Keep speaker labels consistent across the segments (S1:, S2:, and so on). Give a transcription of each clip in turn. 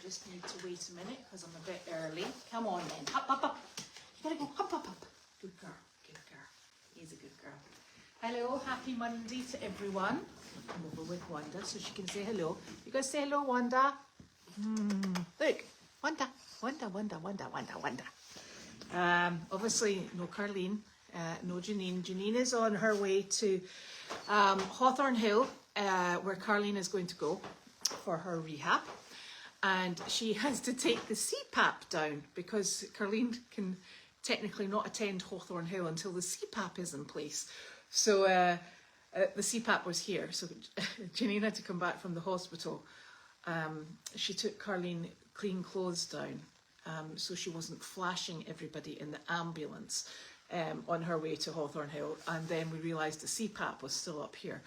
S1: just need to wait a minute because I'm a bit early. Come on then. Up, up, up. You gotta go up, up, up. Good girl. Good girl. He's a good girl. Hello. Happy Monday to everyone. I'll come over with Wanda so she can say hello. You guys say hello, Wanda? Look. Wanda. Wanda, Wanda, Wanda, Wanda, Wanda. Obviously, no CArlene. No Janine. Janine is on her way to Hawthorne Hill, where CArlene is going to go for her rehab. And she has to take the CPAP down because CArlene can technically not attend Hawthorne Hill until the CPAP is in place. So the CPAP was here. So Janine had to come back from the hospital. She took CArlene clean clothes down so she wasn't flashing everybody in the ambulance on her way to Hawthorne Hill. And then we realised the CPAP was still up here.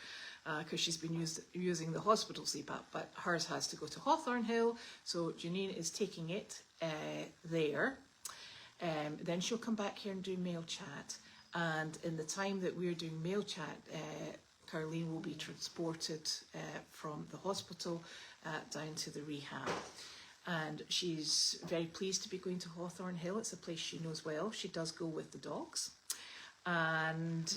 S1: Because she's been using the hospital CPAP, but hers has to go to Hawthorne Hill, so Janine is taking it there. Then she'll come back here and do mail chat, and in the time that we're doing mail chat, CArlene will be transported from the hospital down to the rehab. And she's very pleased to be going to Hawthorne Hill. It's a place she knows well. She does go with the dogs, and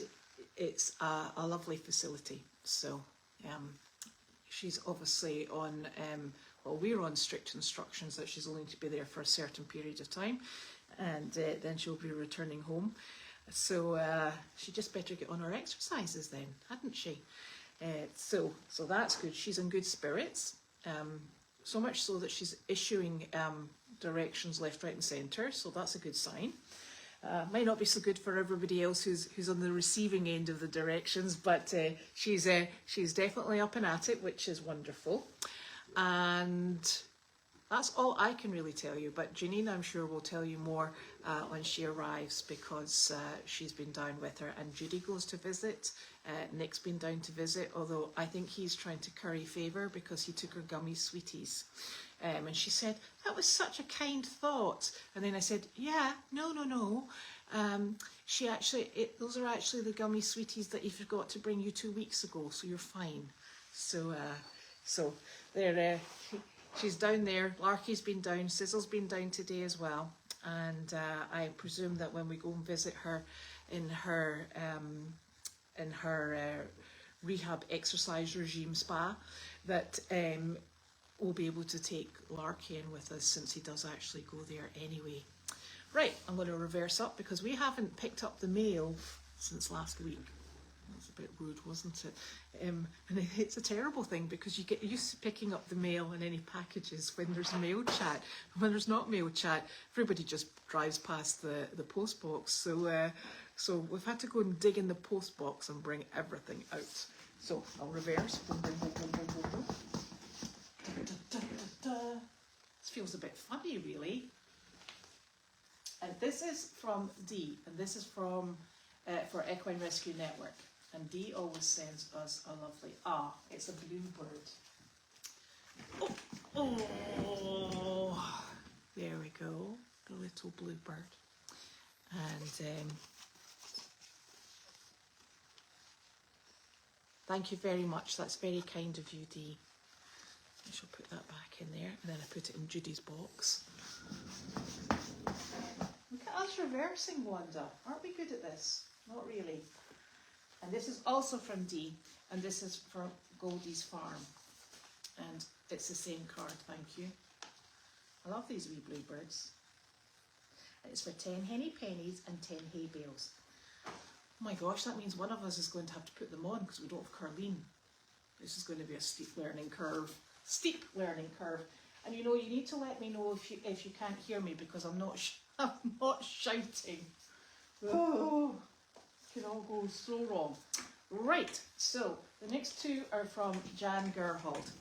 S1: it's a lovely facility. So she's obviously on, well, we're on strict instructions that she's only to be there for a certain period of time, and then she'll be returning home. So she just better get on her exercises then, hadn't she? So that's good. She's in good spirits, so much so that she's issuing directions left, right and centre, so that's a good sign. Might not be so good for everybody else who's on the receiving end of the directions, but she's definitely up and at it, which is wonderful. And that's all I can really tell you. But Janine, I'm sure, will tell you more when she arrives, because she's been down with her. And Judy goes to visit. Nick's been down to visit, although I think he's trying to curry favour because he took her gummy sweeties. And she said, that was such a kind thought. And then I said, yeah, no. Those are actually the gummy sweeties that he forgot to bring you 2 weeks ago, so you're fine. So there, she's down there. Larky's been down. Sizzle's been down today as well. And I presume that when we go and visit her in her rehab exercise regime spa, that we'll be able to take Larky in with us, since he does actually go there anyway. Right, I'm going to reverse up because we haven't picked up the mail since last week. That's a bit rude, wasn't it? And it's a terrible thing because you get used to picking up the mail and any packages when there's mail chat. And when there's not mail chat, everybody just drives past the post box. So we've had to go and dig in the post box and bring everything out. So I'll reverse. Boom, boom, boom, boom, boom, boom, boom. This feels a bit funny, really. And this is from Dee, and this is from for Equine Rescue Network. And Dee always sends us a lovely, it's a bluebird. Oh, there we go, the little bluebird. And thank you very much. That's very kind of you, Dee. I shall put that back in there, and then I put it in Judy's box. Look at us reversing, Wanda. Aren't we good at this? Not really. And this is also from Dee, and this is from Goldy's farm. And it's the same card, thank you. I love these wee bluebirds. And it's for 10 henny pennies and 10 hay bales. Oh my gosh, that means one of us is going to have to put them on because we don't have CArlene. This is going to be a steep learning curve. Steep learning curve. And you know, you need to let me know if you can't hear me, because I'm not shouting. Oh, it can all go so wrong. Right, so the next two are from Jan Gerhold.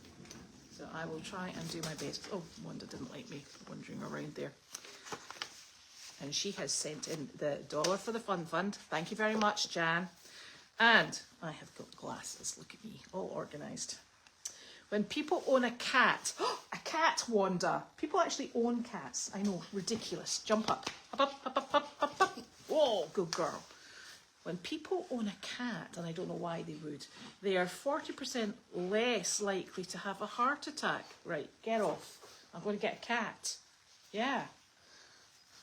S1: So I will try and do my best. Oh, Wanda didn't like me wandering around there. And she has sent in the $1 for the Fun Fund. Thank you very much, Jan. And I have got glasses. Look at me, all organised. When people own a cat, a cat, Wanda. People actually own cats. I know, ridiculous. Jump up. Up, up, up, up, up, up, up. Whoa, good girl. When people own a cat, and I don't know why they would, they are 40% less likely to have a heart attack. Right, get off. I'm going to get a cat. Yeah.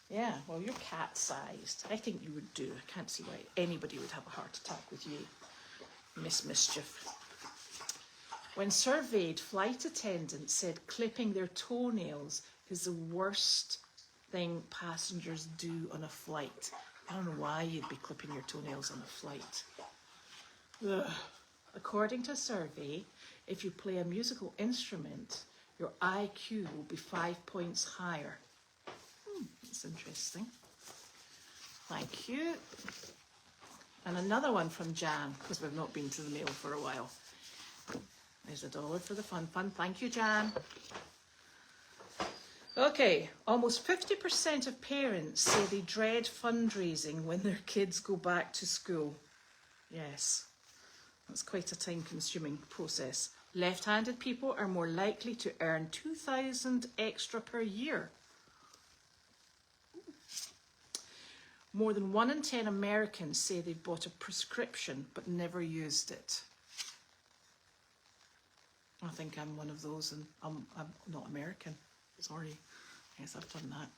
S1: Yeah, well, you're cat-sized. I think you would do. I can't see why anybody would have a heart attack with you, Miss Mischief. When surveyed, flight attendants said clipping their toenails is the worst thing passengers do on a flight. I don't know why you'd be clipping your toenails on a flight. Ugh. According to a survey, if you play a musical instrument, your IQ will be 5 points higher. That's interesting. Thank you. And another one from Jan, because we've not been to the mail for a while. There's $1 for the fun. Thank you, Jan. Okay, almost 50% of parents say they dread fundraising when their kids go back to school. Yes, that's quite a time-consuming process. Left-handed people are more likely to earn $2,000 extra per year. More than 1 in 10 Americans say they bought a prescription but never used it. I think I'm one of those, and I'm not American. Sorry. Yes, I've done that.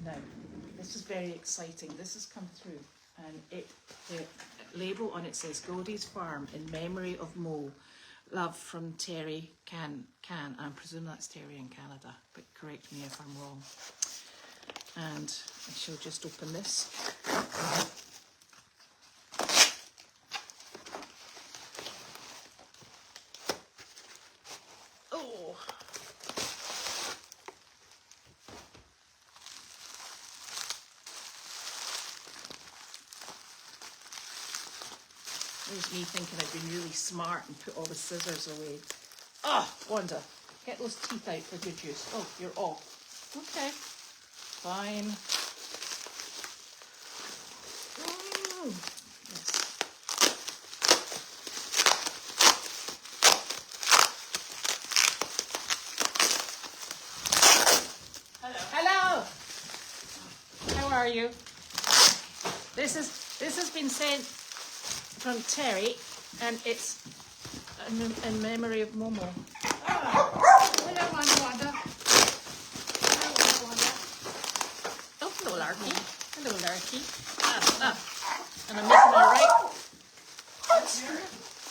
S1: Now, this is very exciting. This has come through, and the label on it says Goldy's Farm in memory of Mo. Love from Terry Can. I presume that's Terry in Canada, but correct me if I'm wrong. And I shall just open this. Oh! There's me thinking I'd been really smart and put all the scissors away. Ah, Wanda, get those teeth out for good use. Oh, you're off. Okay. Fine. Oh, yes. Hello. How are you? This has been sent from Terry, and it's in memory of Momo. Hello, Wanda. Oh, hello, Larky. Hello, Larky. And I'm missing all right.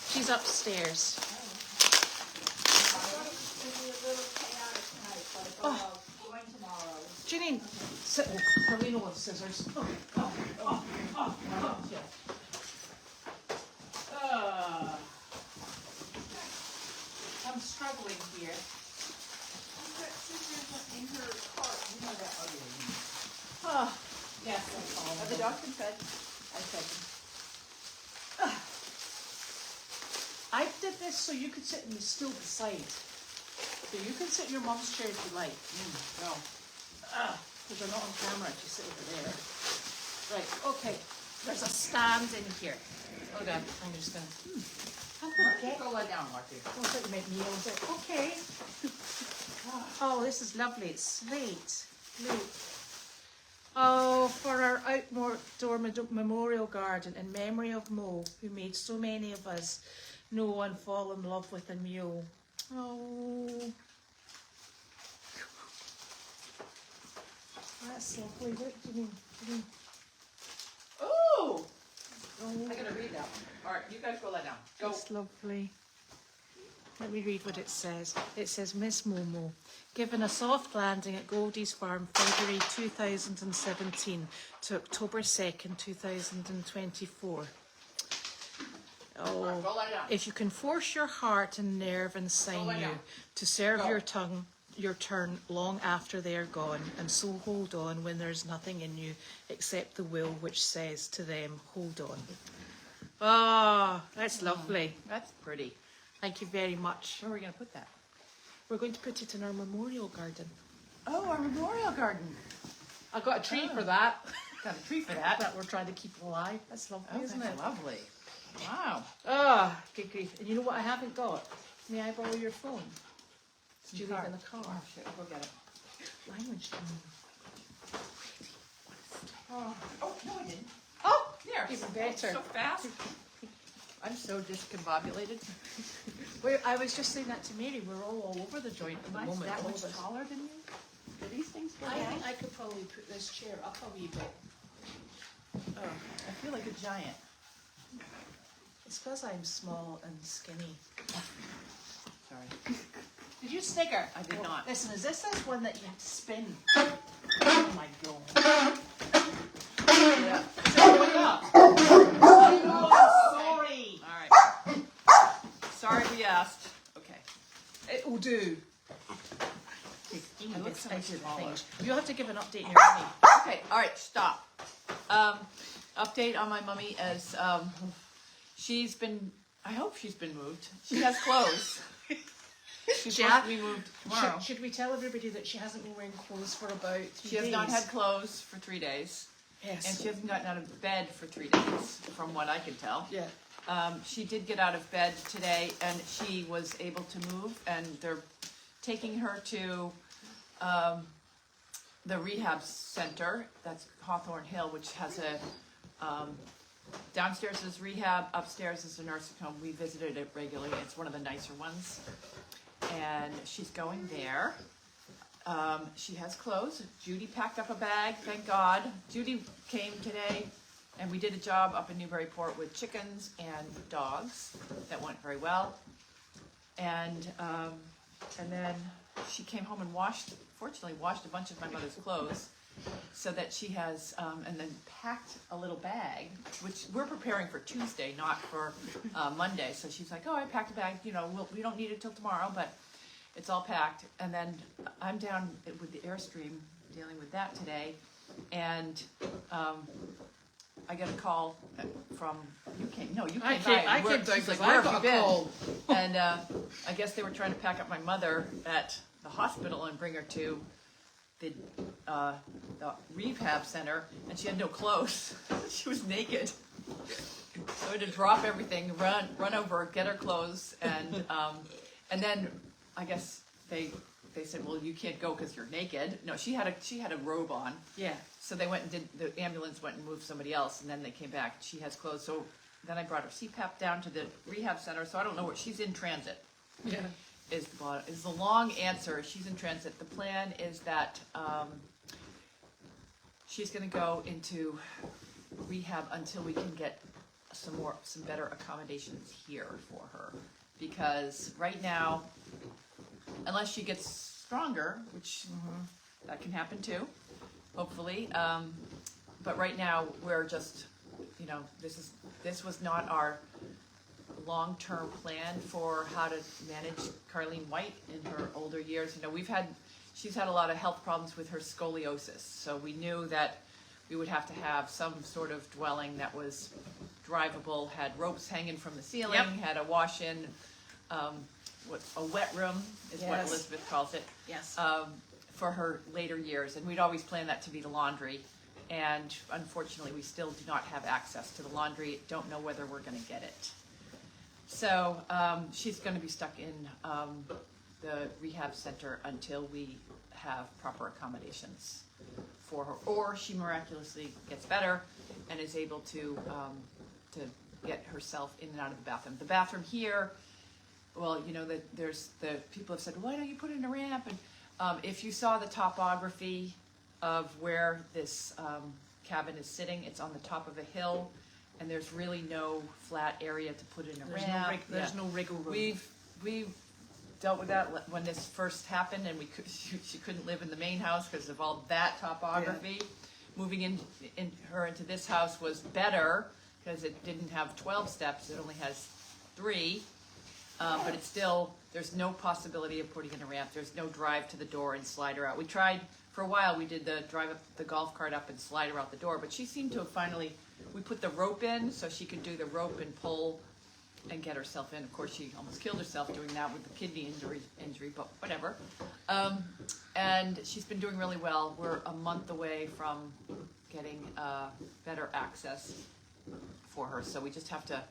S1: She's upstairs. Oh. Janine, sit. Carlene with scissors. I'm struggling here. I've got scissors in her cart. You know that already. Oh, yes, that's all. The doctor said. I said. I did this so you could sit in the stool beside. So you can sit in your mum's chair if you like. No. Because they're not on camera if you sit over there. Right, okay. There's a stand in here. Hold on. I'm just going to... Go lie down, Marty. Don't let you make meals. Okay. Oh, this is lovely. It's slate. Look. Oh, for our outdoor memorial garden in memory of Mo, who made so many of us know and fall in love with a mule. Oh. That's lovely. What do you mean? Oh! I gotta read that. Alright, you guys go lie down. Go. That's lovely. Let me read what it says. It says, Miss Momo, given a soft landing at Goldy's Farm, February 2017 to October 2nd, 2024. Oh, if you can force your heart and nerve and sign you to serve your turn long after they are gone, and so hold on when there's nothing in you except the will which says to them, hold on. Oh, that's lovely. That's pretty. Thank you very much. Where are we going to put that? We're going to put it in our memorial garden. Oh, our memorial garden. I've got a tree for that. Got a tree for that. That we're trying to keep alive. That's lovely, isn't it? Lovely. Wow. Oh, good grief. And you know what I haven't got? May I borrow your phone? Did you leave it in the car? Oh, shit. I'll go get it. Language. Oh, no, I didn't. Oh, there. Even better. So fast.
S2: I'm so discombobulated.
S1: I was just saying that to Mary. We're all over the joint at the moment.
S2: That
S1: all
S2: much
S1: of us.
S2: taller than you? Do these things go
S1: I
S2: down?
S1: think I could probably put this chair up a wee bit.
S2: Oh, I feel like a giant.
S1: It's because I'm small and skinny.
S2: Sorry.
S1: Did you snigger?
S2: I did not.
S1: Listen, is this one that you have to spin? Oh my god.
S2: Yeah.
S1: Is it going up? Oh, sorry.
S2: All right. Sorry we asked. Okay.
S1: It will do.
S2: I look so much smaller.
S1: You'll have to give an update here, Annie.
S2: Okay, all right, stop. Update on my mummy as she's been, I hope she's been moved. She has clothes. She's supposed to be moved tomorrow.
S1: Should we tell everybody that she hasn't been wearing clothes for about 3 days?
S2: She has not had clothes for 3 days.
S1: Yes.
S2: And she hasn't gotten out of bed for 3 days, from what I can tell.
S1: Yeah.
S2: She did get out of bed today, and she was able to move, and they're taking her to the rehab center. That's Hawthorne Hill, which has a downstairs is rehab, upstairs is a nursing home. We visited it regularly. It's one of the nicer ones, and she's going there. She has clothes. Judy packed up a bag, thank God. Judy came today, and we did a job up in Newburyport with chickens and dogs. That went very well. And then she came home and fortunately washed a bunch of my mother's clothes, so that she has, and then packed a little bag, which we're preparing for Tuesday, not for Monday. So she's like, oh, I packed a bag, you know, we don't need it till tomorrow, but it's all packed. And then I'm down with the Airstream dealing with that today, and I get a call from, you came by.
S1: I came down
S2: She's
S1: because
S2: like, where
S1: I
S2: have
S1: got
S2: you
S1: a
S2: been?
S1: call.
S2: And I guess they were trying to pack up my mother at the hospital and bring her to the rehab center, and she had no clothes. She was naked. So I had to drop everything, run over, get her clothes, and then I guess they said, well, you can't go because you're naked. No, she had a robe on.
S1: Yeah.
S2: So they went and the ambulance went and moved somebody else, and then they came back. She has clothes. So then I brought her CPAP down to the rehab center. So I don't know where she's in transit.
S1: Yeah.
S2: Is the long answer. She's in transit. The plan is that she's going to go into rehab until we can get some better accommodations here for her, because right now, unless she gets stronger, which that can happen too, hopefully, but right now we're just, you know, this was not our long-term plan for how to manage CArlene White in her older years. You know, she's had a lot of health problems with her scoliosis, so we knew that we would have to have some sort of dwelling that was drivable, had ropes hanging from the ceiling, had a wash-in, a wet room is what Elizabeth calls it.
S1: Yes.
S2: For her later years, and we'd always planned that to be the laundry, and unfortunately we still do not have access to the laundry. Don't know whether we're going to get it. So she's going to be stuck in the rehab center until we have proper accommodations for her, or she miraculously gets better and is able to get herself in and out of the bathroom. The bathroom here, well, you know, there's the people have said, why don't you put in a ramp? And if you saw the topography of where this cabin is sitting, it's on the top of a hill, and there's really no flat area to put in a ramp.
S1: There's no wriggle room.
S2: We've dealt with that when this first happened, and she couldn't live in the main house because of all that topography. Yeah. Moving her into this house was better because it didn't have 12 steps; it only has 3. But it's still, there's no possibility of putting in a ramp. There's no drive to the door and slide her out. We tried for a while. We did the drive up the golf cart up and slide her out the door, but she seemed to have finally. We put the rope in so she could do the rope and pull and get herself in. Of course, she almost killed herself doing that with the kidney injury, but whatever. And she's been doing really well. We're a month away from getting better access for her, so we just have to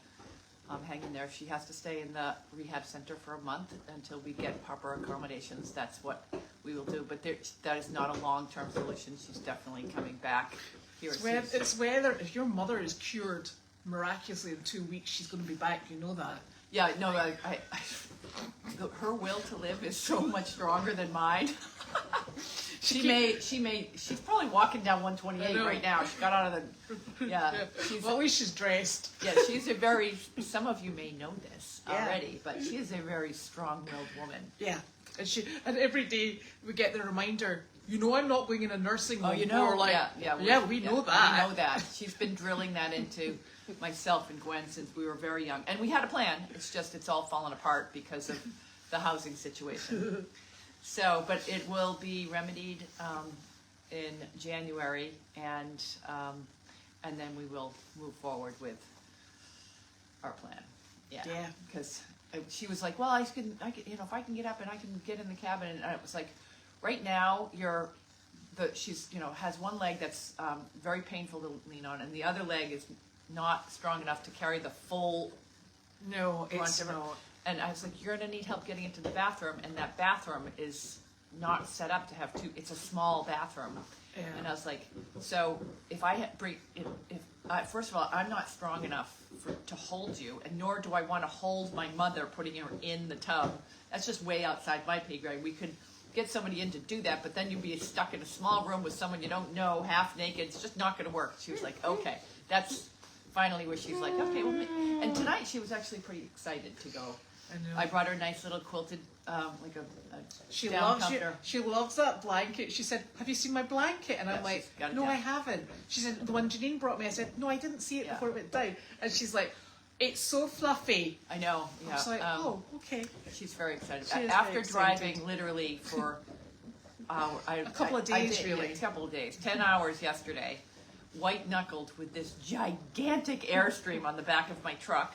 S2: hang in there. She has to stay in the rehab center for a month until we get proper accommodations. That's what we will do, but that is not a long-term solution. She's definitely coming back here.
S1: It's whether if your mother is cured
S3: miraculously in 2 weeks she's going to be back. You know that.
S2: Yeah, no, her will to live is so much stronger than mine. She's probably walking down 128 right now. She got out of the,
S3: Well, at least she's dressed.
S2: Yeah, she's some of you may know this already, but she is a very strong-willed woman.
S3: Yeah. And every day we get the reminder, you know I'm not going in a nursing home.
S2: Oh, you know,
S3: we know that.
S2: We know that. She's been drilling that into myself and Gwen since we were very young. And we had a plan. It's all fallen apart because of the housing situation. So, but it will be remedied in January, and then we will move forward with our plan. Yeah. Because she was like, well, I can, if I can get up and I can get in the cabin, and it was like, right now she's has one leg that's very painful to lean on, and the other leg is not strong enough to carry the full.
S3: No, it's not.
S2: And I was like, you're gonna need help getting into the bathroom, and that bathroom is not set up to have two. It's a small bathroom, and I was like, so if I first of all, I'm not strong enough to hold you, and nor do I want to hold my mother putting her in the tub. That's just way outside my pay grade. We could get somebody in to do that, but then you'd be stuck in a small room with someone you don't know, half naked. It's just not going to work. She was like, okay, that's finally where she's like, okay. Well, and tonight she was actually pretty excited to go. I brought her a nice little quilted, like a
S3: she
S2: down
S3: loves
S2: comforter.
S3: She loves that blanket. She said, have you seen my blanket? And I'm like, no, I haven't. She said, the one Janine brought me. I said, no, I didn't see it before it went down. And she's like, it's so fluffy.
S2: I know. Yeah.
S3: I was like, oh, okay.
S2: She's very excited.
S3: She is
S2: After
S3: very excited.
S2: driving literally for
S3: a couple of days, really.
S2: A couple of days. 10 hours yesterday. White knuckled with this gigantic Airstream on the back of my truck.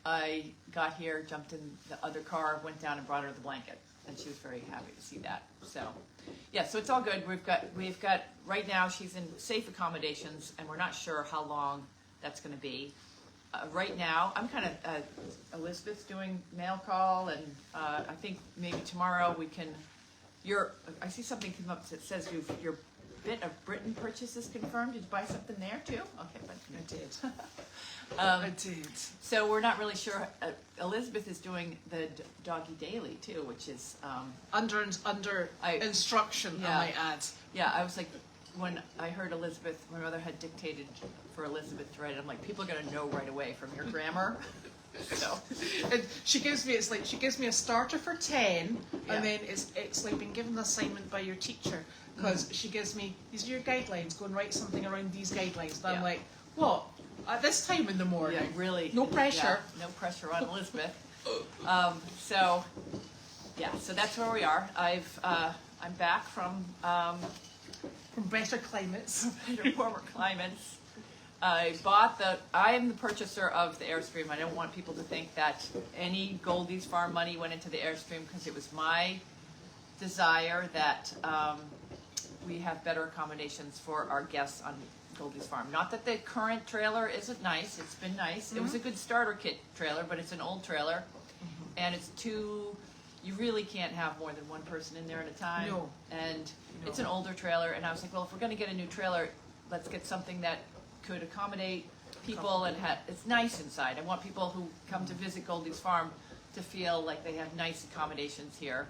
S2: I got here, jumped in the other car, went down and brought her the blanket, and she was very happy to see that. So, yeah, so it's all good. We've got right now she's in safe accommodations, and we're not sure how long that's going to be. Right now, I'm kind of Elizabeth's doing mail call, and I think maybe tomorrow we can. I see something come up that says your bit of Britain purchase is confirmed. Did you buy something there too? Okay, but
S3: I did.
S2: I
S3: did.
S2: So we're not really sure. Elizabeth is doing the Doggy Daily too, which is
S3: under instruction. I might add.
S2: Yeah, I was like, when I heard Elizabeth, my mother had dictated for Elizabeth to write. I'm like, people are gonna know right away from your grammar. So,
S3: and she gives me a starter for 10, and then it's like being given the assignment by your teacher, because she gives me, these are your guidelines, go and write something around these guidelines. And I'm like, what? At this time in the morning?
S2: Yeah, really.
S3: No pressure.
S2: Yeah, no pressure on Elizabeth. So that's where we are. I'm back from
S3: better climates.
S2: Warmer climates. I am the purchaser of the Airstream. I don't want people to think that any Goldy's Farm money went into the Airstream, because it was my desire that we have better accommodations for our guests on Goldy's Farm. Not that the current trailer isn't nice. It's been nice. It was a good starter kit trailer, but it's an old trailer. And it's you really can't have more than one person in there at a time.
S3: No.
S2: And it's an older trailer, and I was like, well, if we're going to get a new trailer, let's get something that could accommodate people, and it's nice inside. I want people who come to visit Goldy's Farm to feel like they have nice accommodations here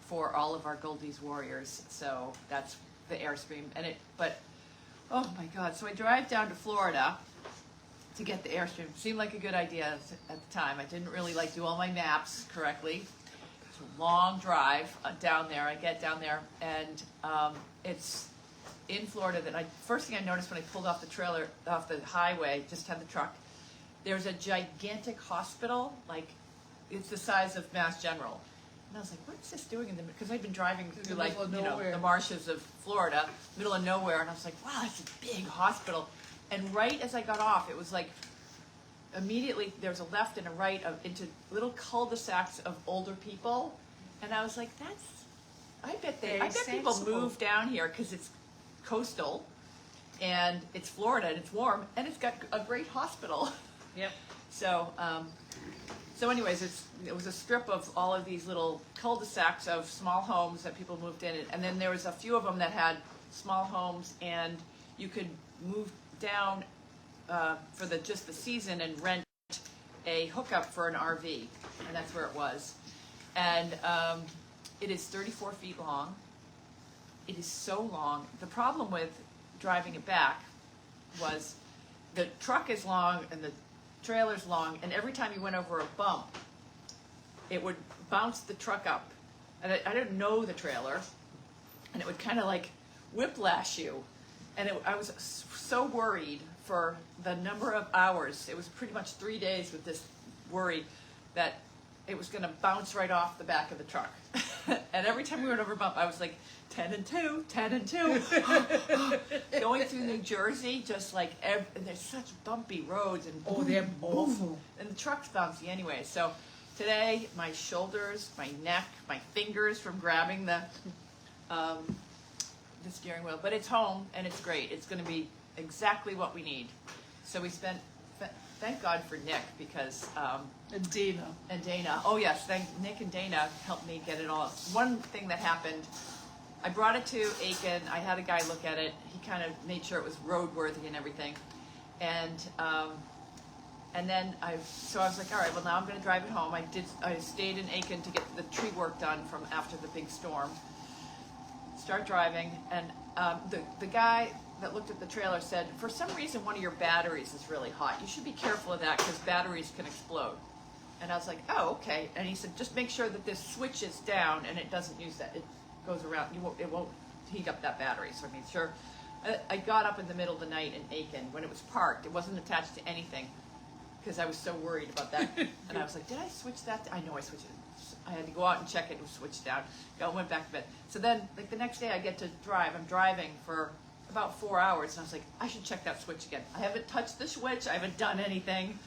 S2: for all of our Goldy's warriors. So that's the Airstream. But oh my God! So I drive down to Florida to get the Airstream. Seemed like a good idea at the time. I didn't really do all my maps correctly. It's a long drive down there. I get down there, and it's in Florida that first thing I noticed when I pulled off the highway, just had the truck, there's a gigantic hospital, like it's the size of Mass General. And I was like, what's this doing because I'd been driving through the marshes of Florida, middle of nowhere, and I was like, wow, that's a big hospital. And right as I got off, it was like immediately there's a left and a right into little cul-de-sacs of older people. And I was like, I bet people move down here because it's coastal, and it's Florida, and it's warm, and it's got a great hospital.
S3: Yep.
S2: So anyways, it was a strip of all of these little cul-de-sacs of small homes that people moved in, and then there was a few of them that had small homes, and you could move down for just the season and rent a hookup for an RV, and that's where it was. And it is 34 feet long. It is so long. The problem with driving it back was the truck is long and the trailer's long, and every time you went over a bump, it would bounce the truck up. And I didn't know the trailer, and it would kind of like whiplash you. And I was so worried for the number of hours. It was pretty much 3 days with this worry that it was going to bounce right off the back of the truck. And every time we went over a bump, I was like, 10 and 2, 10 and 2. Going through New Jersey, just like, and there's such bumpy roads. And
S3: they're awful.
S2: And the truck's bouncy anyway. So today, my shoulders, my neck, my fingers from grabbing the steering wheel. But it's home, and it's great. It's going to be exactly what we need. So we spent, thank God for Nick, because...
S3: and Dana.
S2: And Dana. Oh yes, Nick and Dana helped me get it all. One thing that happened, I brought it to Aiken. I had a guy look at it. He kind of made sure it was roadworthy and everything. And then I was like, all right, well now I'm going to drive it home. I stayed in Aiken to get the tree work done from after the big storm. Start driving, and the guy that looked at the trailer said, for some reason one of your batteries is really hot. You should be careful of that because batteries can explode. And I was like, oh, okay. And he said, just make sure that this switch is down and it doesn't use that. It goes around. It won't heat up that battery. So I made sure. I got up in the middle of the night in Aiken when it was parked. It wasn't attached to anything because I was so worried about that. And I was like, did I switch that? I know I switched it. I had to go out and check it. It was switched down. Went back to bed. So then, like the next day, I get to drive. I'm driving for about 4 hours, and I was like, I should check that switch again. I haven't touched the switch. I haven't done anything.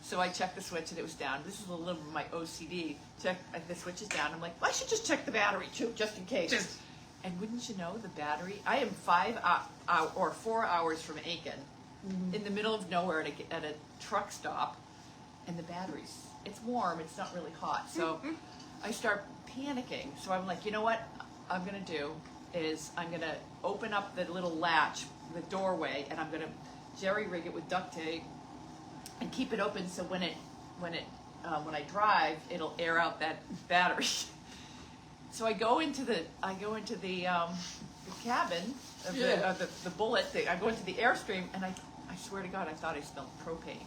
S2: So I checked the switch, and it was down. This is a little of my OCD. The switch is down. I'm like, well, I should just check the battery, too, just in case. And wouldn't you know, the battery, I am 4 hours from Aiken, in the middle of nowhere at a truck stop, and the battery's, it's warm, it's not really hot. So I start panicking. So I'm like, you know what I'm going to do is I'm going to open up the little latch, the doorway, and I'm going to jerry-rig it with duct tape and keep it open so when I drive, it'll air out that battery. So I go into the cabin of the bullet. I go into the Airstream, and I swear to God, I thought I smelled propane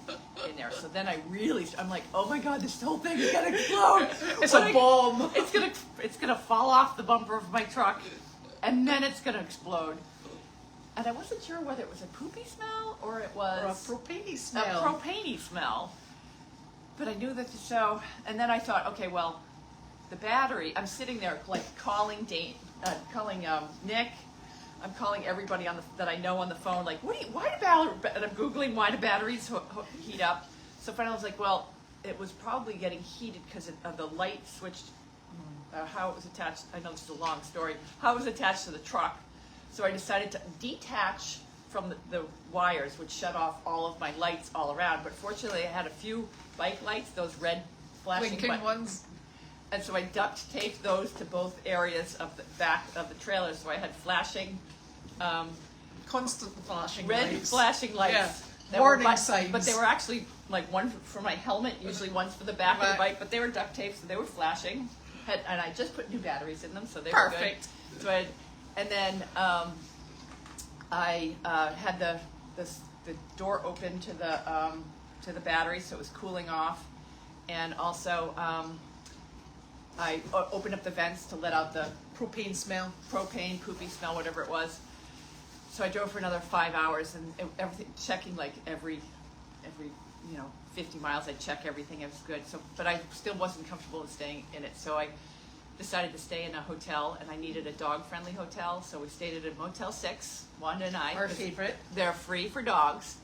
S2: in there. So then I'm like, oh my God, this whole thing is gonna explode.
S3: It's a bomb.
S2: It's gonna fall off the bumper of my truck, and then it's gonna explode. And I wasn't sure whether it was a poopy smell or it was
S3: a propane smell.
S2: A propane smell. But I knew that and then I thought, okay, well, the battery. I'm sitting there like calling Nick. I'm calling everybody that I know on the phone, like, and I'm Googling why do batteries heat up. So finally I was like, well, it was probably getting heated because of the light switched, how it was attached. I know this is a long story, how it was attached to the truck. So I decided to detach from the wires, which shut off all of my lights all around. But fortunately I had a few bike lights, those red flashing
S3: ones.
S2: And so I duct taped those to both areas of the back of the trailer. So I had flashing,
S3: constant flashing
S2: red
S3: lights.
S2: Flashing lights.
S3: Yeah. Warning signs.
S2: But they were actually like one for my helmet, usually one's for the back of the bike, but they were duct taped, so they were flashing. And I just put new batteries in them, so they were good. So I had the door open to the battery, so it was cooling off, and also I opened up the vents to let out the
S3: propane smell,
S2: poopy smell, whatever it was. So I drove for another 5 hours, and everything, checking like every 50 miles. I'd check everything. It was good. So, but I still wasn't comfortable in staying in it. So I decided to stay in a hotel, and I needed a dog-friendly hotel. So we stayed at a Motel 6, Wanda and I.
S3: Our favorite.
S2: They're free for dogs,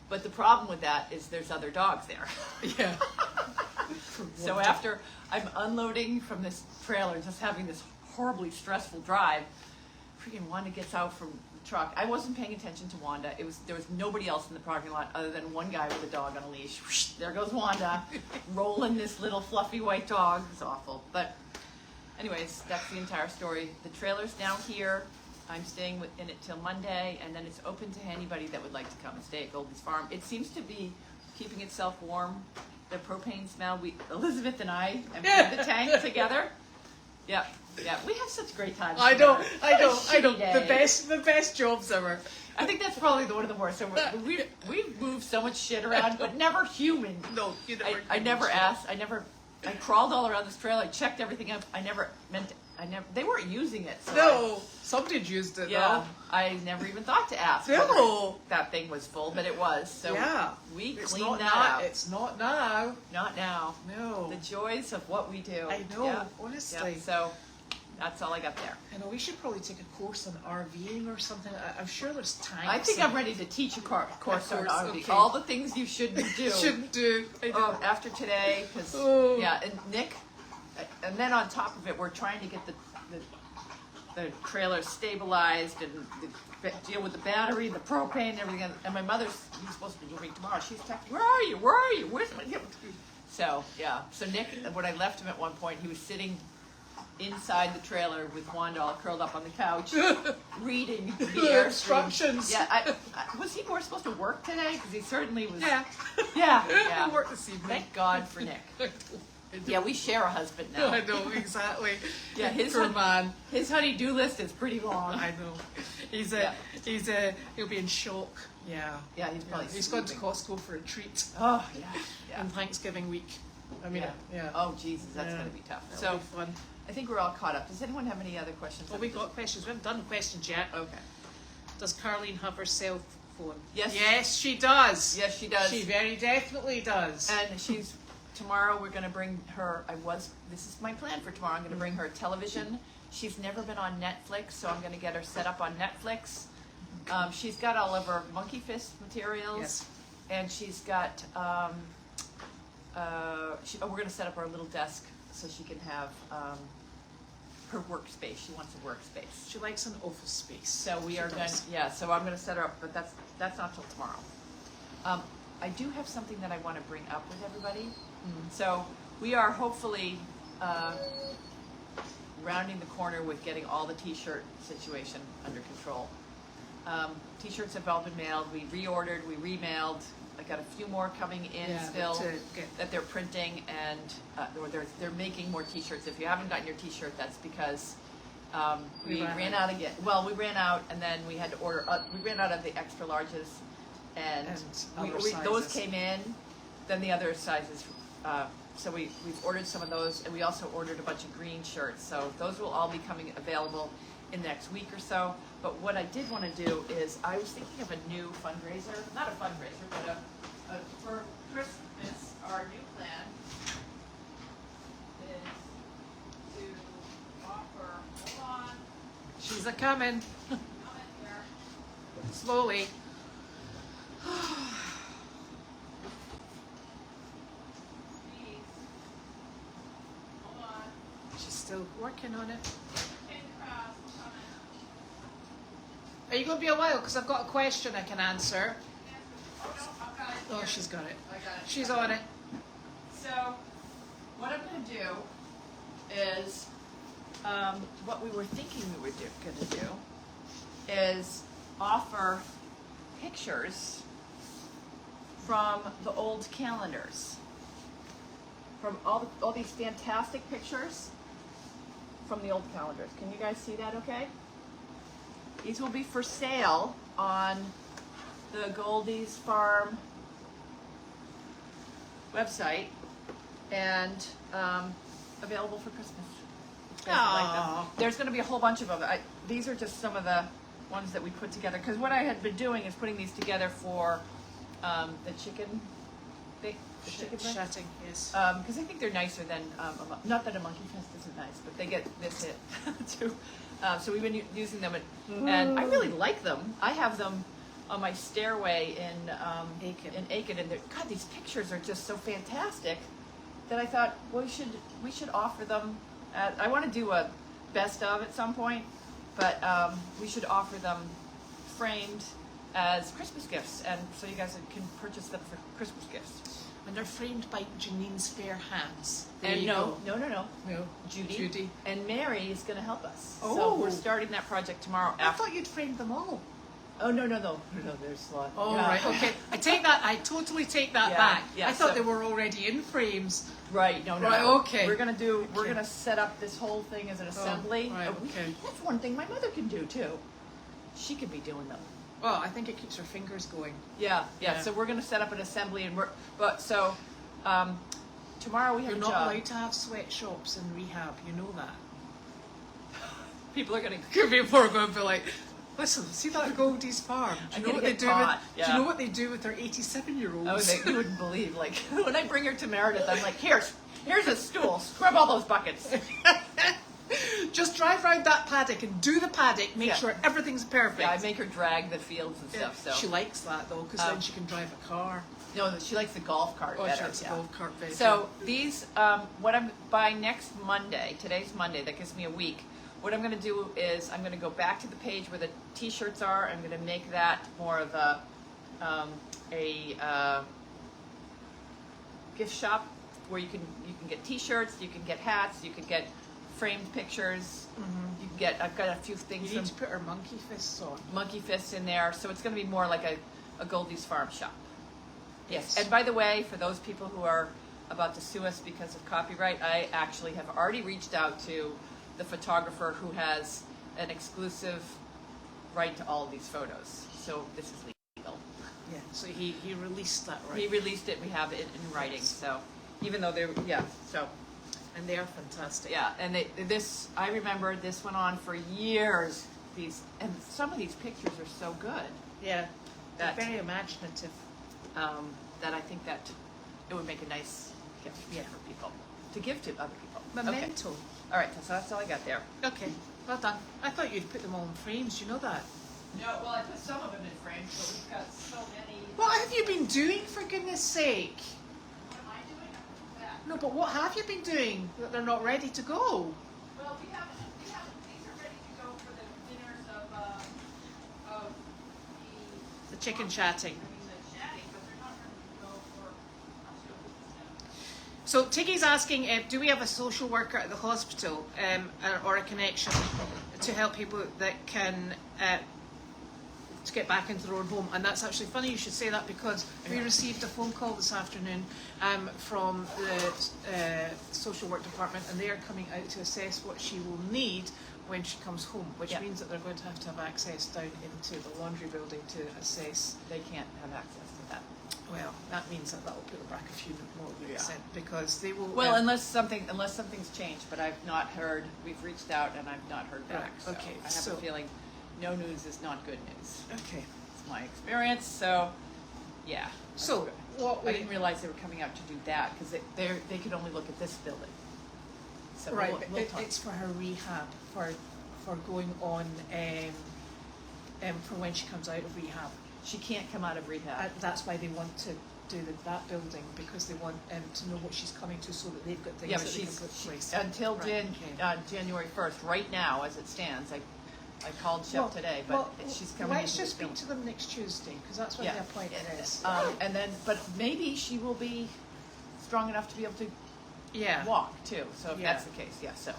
S2: but the problem with that is there's other dogs there.
S3: Yeah.
S2: So after I'm unloading from this trailer, just having this horribly stressful drive, freaking Wanda gets out from the truck. I wasn't paying attention to Wanda. There was nobody else in the parking lot other than one guy with a dog on a leash. Whoosh, there goes Wanda, rolling this little fluffy white dog. It's awful. But anyways, that's the entire story. The trailer's down here. I'm staying in it till Monday, and then it's open to anybody that would like to come and stay at Goldy's farm. It seems to be keeping itself warm. The propane smell. Elizabeth and I emptied the tank together. Yeah, we have such great times.
S3: I know.
S2: Day.
S3: The best jobs ever.
S2: I think that's probably one of the worst. So we've moved so much shit around, but never human.
S3: No, you never.
S2: I never asked. I crawled all around this trail. I checked everything up. They weren't using it. So
S3: No, somebody used it.
S2: yeah, I never even thought to ask.
S3: No.
S2: whether that thing was full, but it was. So
S3: Yeah.
S2: we
S3: It's
S2: cleaned
S3: not
S2: that
S3: now.
S2: out.
S3: It's not now.
S2: Not now.
S3: No.
S2: The joys of what we do.
S3: I know,
S2: Yeah.
S3: honestly.
S2: Yeah. So that's all I got there.
S3: I know, we should probably take a course on RVing or something. I'm sure there's time.
S2: I think I'm ready to teach a course on RV.
S3: okay.
S2: All the things you shouldn't do.
S3: Shouldn't do. I know.
S2: After today, because
S3: Oh.
S2: yeah, and Nick, and then on top of it, we're trying to get the trailer stabilized and deal with the battery, the propane, and everything. And my mother's he's supposed to be moving tomorrow. She's texting, "Where are you? Where are you? Where's my?" So yeah, so Nick, when I left him at one point, he was sitting inside the trailer with Wanda all curled up on the couch, reading the airstream.
S3: Instructions.
S2: Yeah, was he more supposed to work today? Because he certainly was.
S3: Yeah.
S2: Yeah.
S3: Work this evening.
S2: Thank God for Nick. Yeah, we share a husband now.
S3: I know, exactly.
S2: Yeah, his
S3: Poor man.
S2: His honey-do list is pretty long.
S3: I know. He'll be in shock. Yeah.
S2: Yeah, he's probably.
S3: He's gone to
S2: sleeping.
S3: Costco for a treat
S2: Oh yeah.
S3: on Thanksgiving week. I mean, yeah.
S2: Oh Jesus, that's
S3: Yeah.
S2: gonna be tough.
S3: That'll
S2: So
S3: be fun.
S2: I think we're all caught up. Does anyone have any other questions?
S3: Well, we got questions. We haven't done questions yet.
S2: Okay.
S3: Does CArlene have her cell phone?
S2: Yes.
S3: Yes, she does.
S2: Yes, she does.
S3: She very definitely does.
S2: And she's tomorrow. We're gonna bring her. This is my plan for tomorrow. I'm gonna bring her television. She's never been on Netflix, so I'm gonna get her set up on Netflix. She's got all of her Monkey Fist materials.
S3: Yes.
S2: And she's got. We're gonna set up her little desk so she can have her workspace. She wants a workspace.
S3: She likes an office space.
S2: So we are going. Yeah. So I'm gonna set her up, but that's not till tomorrow. I do have something that I want to bring up with everybody. So we are hopefully rounding the corner with getting all the t-shirt situation under control. T-shirts have all been mailed. We reordered, we remailed. I got a few more coming in still that they're printing, and they're making more t-shirts. If you haven't gotten your t-shirt, that's because we ran out again. Well, we ran out, and then we had to order. We ran out of the extra larges, and those came in. Then the other sizes. So we've ordered some of those, and we also ordered a bunch of green shirts. So those will all be coming available in the next week or so. But what I did want to do is I was thinking of a new fundraiser, not a fundraiser, but for Christmas, our new plan is to offer, hold on,
S3: She's a coming.
S2: come in here.
S3: Slowly.
S2: Please. Hold on.
S3: She's still working on it.
S2: Pin cross, we're coming.
S3: Are you going to be a while? Because I've got a question I can answer.
S2: Oh no, I've got it
S3: Oh,
S2: here.
S3: she's got it.
S2: I got it.
S3: She's on it.
S2: So, what I'm going to do is, what we were thinking we were going to do is offer pictures from the old calendars. From all these fantastic pictures from the old calendars. Can you guys see that okay? These will be for sale on the Goldy's Farm website and available for Christmas. If you guys like them.
S3: Aw.
S2: There's going to be a whole bunch of them. These are just some of the ones that we put together. Because what I had been doing is putting these together for the chicken thing. The chicken thing.
S3: Shutting, yes.
S2: Because I think they're nicer than, not that a monkey fest isn't nice, but they get this hit too. So we've been using them, and I really like them. I have them on my stairway in Aiken, and God, these pictures are just so fantastic that I thought, well, we should offer them. I want to do a best of at some point, but we should offer them framed as Christmas gifts, and so you guys can purchase them for Christmas gifts.
S3: when they're framed by Janine's fair hands. There
S2: And
S3: you
S2: no,
S3: go.
S2: no.
S3: No.
S2: Judy. And Mary is going to help us.
S3: Oh.
S2: So we're starting that project tomorrow.
S3: I thought you'd framed them all.
S2: Oh, no, there's a lot.
S3: Oh,
S2: Yeah.
S3: right, okay. I totally take that
S2: Yeah,
S3: back.
S2: yeah,
S3: I thought
S2: so-
S3: they were already in frames.
S2: Right, no.
S3: Right, okay.
S2: We're gonna
S3: Okay.
S2: set up this whole thing as an assembly.
S3: right,
S2: Oh,
S3: okay.
S2: That's one thing my mother can do too. She could be doing them.
S3: Well, I think it keeps her fingers going.
S2: Yeah.
S3: Yeah.
S2: So we're gonna set up an assembly tomorrow we have
S3: You're
S2: a
S3: not
S2: job.
S3: allowed to have sweatshops in rehab, you know that.
S2: People are gonna.
S3: People are going to be like, listen, see that Goldy's farm? Do
S2: I'm
S3: you know
S2: gonna
S3: what they
S2: get
S3: do
S2: caught,
S3: with? Do
S2: yeah.
S3: you know what they do with their 87-year-olds?
S2: Oh, you wouldn't believe. Like when I bring her to Meredith, I'm like, here's a stool. Scrub all those buckets.
S3: Just drive around that paddock and do the paddock. Make
S2: Yeah.
S3: sure everything's perfect.
S2: Yeah, I make her drag the fields and
S3: Yeah,
S2: stuff. So
S3: she likes that though, because then she can drive a car.
S2: no, she likes the golf cart
S3: Oh,
S2: better.
S3: she likes a
S2: yeah.
S3: golf cart better.
S2: So these, what I'm buying next Monday, today's Monday, that gives me a week. What I'm going to do is I'm going to go back to the page where the t-shirts are. I'm going to make that more of a gift shop where you can get t-shirts, you can get hats, you can get framed pictures. You can get. I've got a few things
S3: you
S2: from
S3: need to put her monkey fists on.
S2: Monkey Fists in there, so it's going to be more like a Goldie's Farm shop. Yes.
S3: Yes.
S2: And by the way, for those people who are about to sue us because of copyright, I actually have already reached out to the photographer who has an exclusive right to all of these photos. So this is legal.
S3: Yeah. So he released that right.
S2: He released it. We have it in writing.
S3: Yes.
S2: So even though so.
S3: And they are fantastic.
S2: Yeah, and I remember this went on for years. And some of these pictures are so good.
S3: Yeah. They're
S2: That-
S3: very imaginative.
S2: That I think that it would make a nice gift for people to give to other people.
S3: Memento.
S2: Okay. All right, so that's all I got there.
S3: Okay. Well done. I thought you'd put them all in frames. You know that.
S2: No, well, I put some of them in frames, but we've got so many.
S3: What have you been doing, for goodness sake?
S2: What am I doing? That.
S3: No, but what have you been doing that they're not ready to go?
S2: Well, we have these are ready to go for the dinners of
S3: The chicken chatting.
S2: the chatting, but they're not ready to go for. I'll show you this now.
S3: So Tiggy's asking, do we have a social worker at the hospital or a connection to help people that can to get back into their own home? And that's actually funny you should say that, because we received a phone call this afternoon from the social work department, and they are coming out to assess what she will need when she comes home, which
S2: Yeah.
S3: means that they're going to have access down into the laundry building to assess.
S2: They can't have access to that.
S3: Well, that means that will put her back a few more weeks
S2: Yeah.
S3: in, because they will.
S2: Well, unless something's changed, but I've not heard. We've reached out and I've not heard back.
S3: Right,
S2: So
S3: okay,
S2: I have
S3: so-
S2: a feeling no news is not good news.
S3: Okay.
S2: It's my experience. So, yeah.
S3: So what
S2: I
S3: we
S2: didn't realize they were coming out to do that because they could only look at this building. So
S3: right,
S2: we'll
S3: but
S2: talk.
S3: it's for her rehab for going on for when she comes out of rehab.
S2: She can't come out of rehab.
S3: That's why they want to do that building, because they want to know what she's coming to, so that they've got things
S2: Yeah, but
S3: that they can
S2: she's
S3: put in place.
S2: until
S3: Right, okay.
S2: January 1st. Right now, as it stands, I called Shep
S3: Well,
S2: today, but
S3: well,
S2: she's coming.
S3: Let's
S2: into
S3: just
S2: the
S3: speak to them next Tuesday, because that's when
S2: Yeah.
S3: the appointment is.
S2: And then, but maybe she will be strong enough to be able to
S3: Yeah.
S2: walk too. So if
S3: Yeah.
S2: that's the case, yeah.
S3: So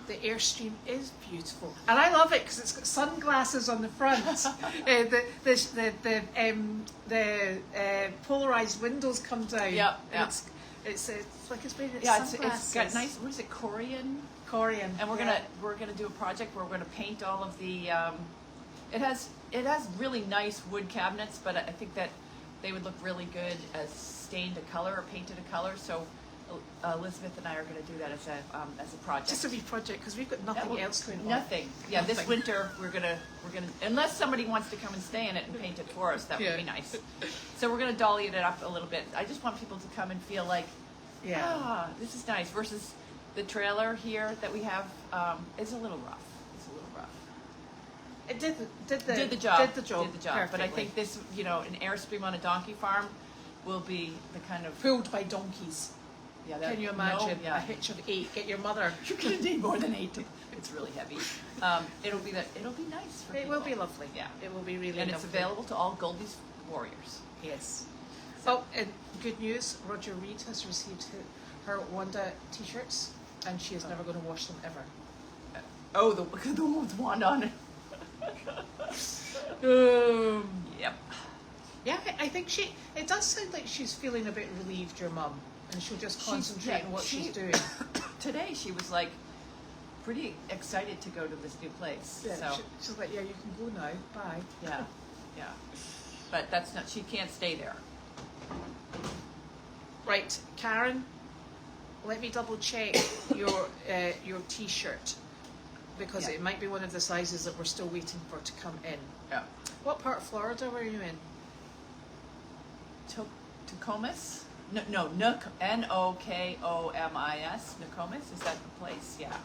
S3: the Airstream is beautiful, and I love it because it's got sunglasses on the front. The polarized windows come down.
S2: Yeah,
S3: and
S2: yeah.
S3: It's like it's made of
S2: Yeah,
S3: sunglasses.
S2: it's got nice. What is it, Korean?
S3: Korean.
S2: And we're
S3: yeah.
S2: gonna do a project where we're gonna paint all of the. It has really nice wood cabinets, but I think that they would look really good as stained a color or painted a color. So Elizabeth and I are gonna do that as a project.
S3: Just a wee project, because we've got nothing else going on.
S2: Nothing. Yeah, this
S3: Nothing.
S2: winter we're gonna unless somebody wants to come and stay in it and paint it for us, that would be
S3: Yeah.
S2: nice. So we're gonna dolly it up a little bit. I just want people to come and feel like,
S3: Yeah.
S2: this is nice. Versus the trailer here that we have is a little rough. It's a little rough.
S3: It did
S2: Did the job.
S3: Perfectly.
S2: But I think this, an Airstream on a donkey farm will be the kind of.
S3: pulled by donkeys.
S2: Yeah,
S3: Can you imagine a hitch of 8? Get your mother.
S2: You're gonna need more than 8. It's really heavy. It'll be nice for
S3: It
S2: people.
S3: will be lovely.
S2: Yeah.
S3: It will be really
S2: And
S3: lovely.
S2: it's available to all Goldie's warriors.
S3: Yes. Oh, and good news, Roger Reed has received her Wanda t-shirts, and she is never going to wash them ever.
S2: Oh, the one with Wanda on it. Yep.
S3: Yeah, I think it does sound like she's feeling a bit relieved, your mum, and she'll just concentrate on what she's doing.
S2: Today she was like pretty excited to go to this new place.
S3: Yeah,
S2: So
S3: she's like, yeah, you can go now, bye.
S2: yeah, yeah. But that's not. She can't stay there.
S3: Right, Karen, let me double check your t-shirt, because
S2: Yeah.
S3: it might be one of the sizes that we're still waiting for to come in.
S2: Yeah.
S3: What part of Florida were you in?
S2: Nokomis? No, Nokomis. Nokomis, is that the place? Yeah.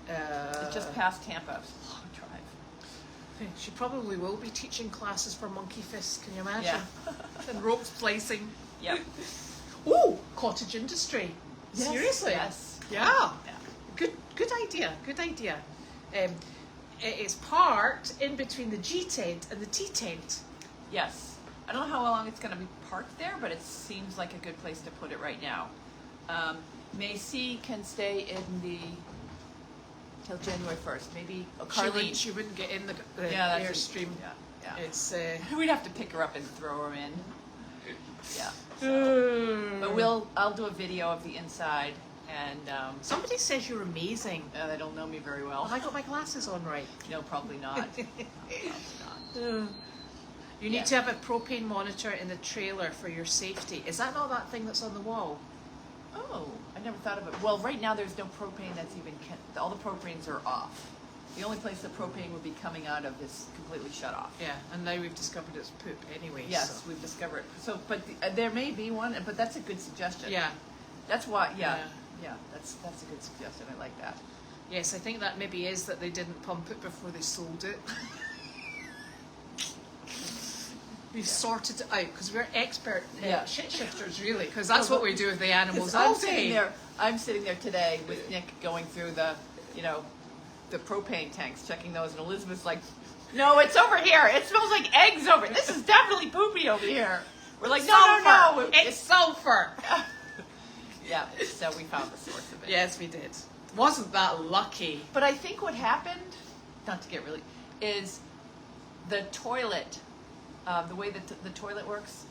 S2: It's just past Tampa. It's a long drive.
S3: She probably will be teaching classes for monkey fists, can you imagine?
S2: Yeah.
S3: And rope splicing.
S2: Yep.
S3: Oh, cottage industry.
S2: Yes,
S3: Seriously?
S2: yes.
S3: Yeah.
S2: Yeah.
S3: Good idea. Good idea. It is parked in between the G tent and the T tent.
S2: Yes. I don't know how long it's going to be parked there, but it seems like a good place to put it right now. Macy can stay in till January 1st. Maybe CArlene.
S3: She wouldn't get in the
S2: Yeah, that's
S3: Airstream.
S2: Yeah.
S3: It's
S2: We'd have to pick her up and throw her in. Yeah. But I'll do a video of the inside, and
S3: somebody says you're amazing.
S2: they don't know me very well.
S3: Have I got my glasses on right?
S2: No, probably not.
S3: You need to have a propane monitor in the trailer for your safety. Is that not that thing that's on the wall?
S2: Oh, I never thought of it. Well, right now there's no propane that's even, all the propanes are off. The only place the propane would be coming out of is completely shut off.
S3: Yeah, and now we've discovered it's poop anyway.
S2: Yes,
S3: so.
S2: we've discovered. So, but there may be one, but that's a good suggestion.
S3: Yeah.
S2: That's why, yeah, that's a good suggestion. I like that.
S3: Yes, I think that maybe is that they didn't pump it before they sold it. We've sorted it out because we're expert shit shifters, really, because that's what we do with the animals.
S2: I'm sitting there today with Nick going through the propane tanks, checking those, and Elizabeth's like, "No, it's over here. It smells like eggs over. This is definitely poopy over here." We're like, "No,
S3: it's sulfur."
S2: Yeah, so we found the source of it.
S3: Yes, we did. Wasn't that lucky?
S2: But I think what happened, not to get really, is the toilet. The way that the toilet works,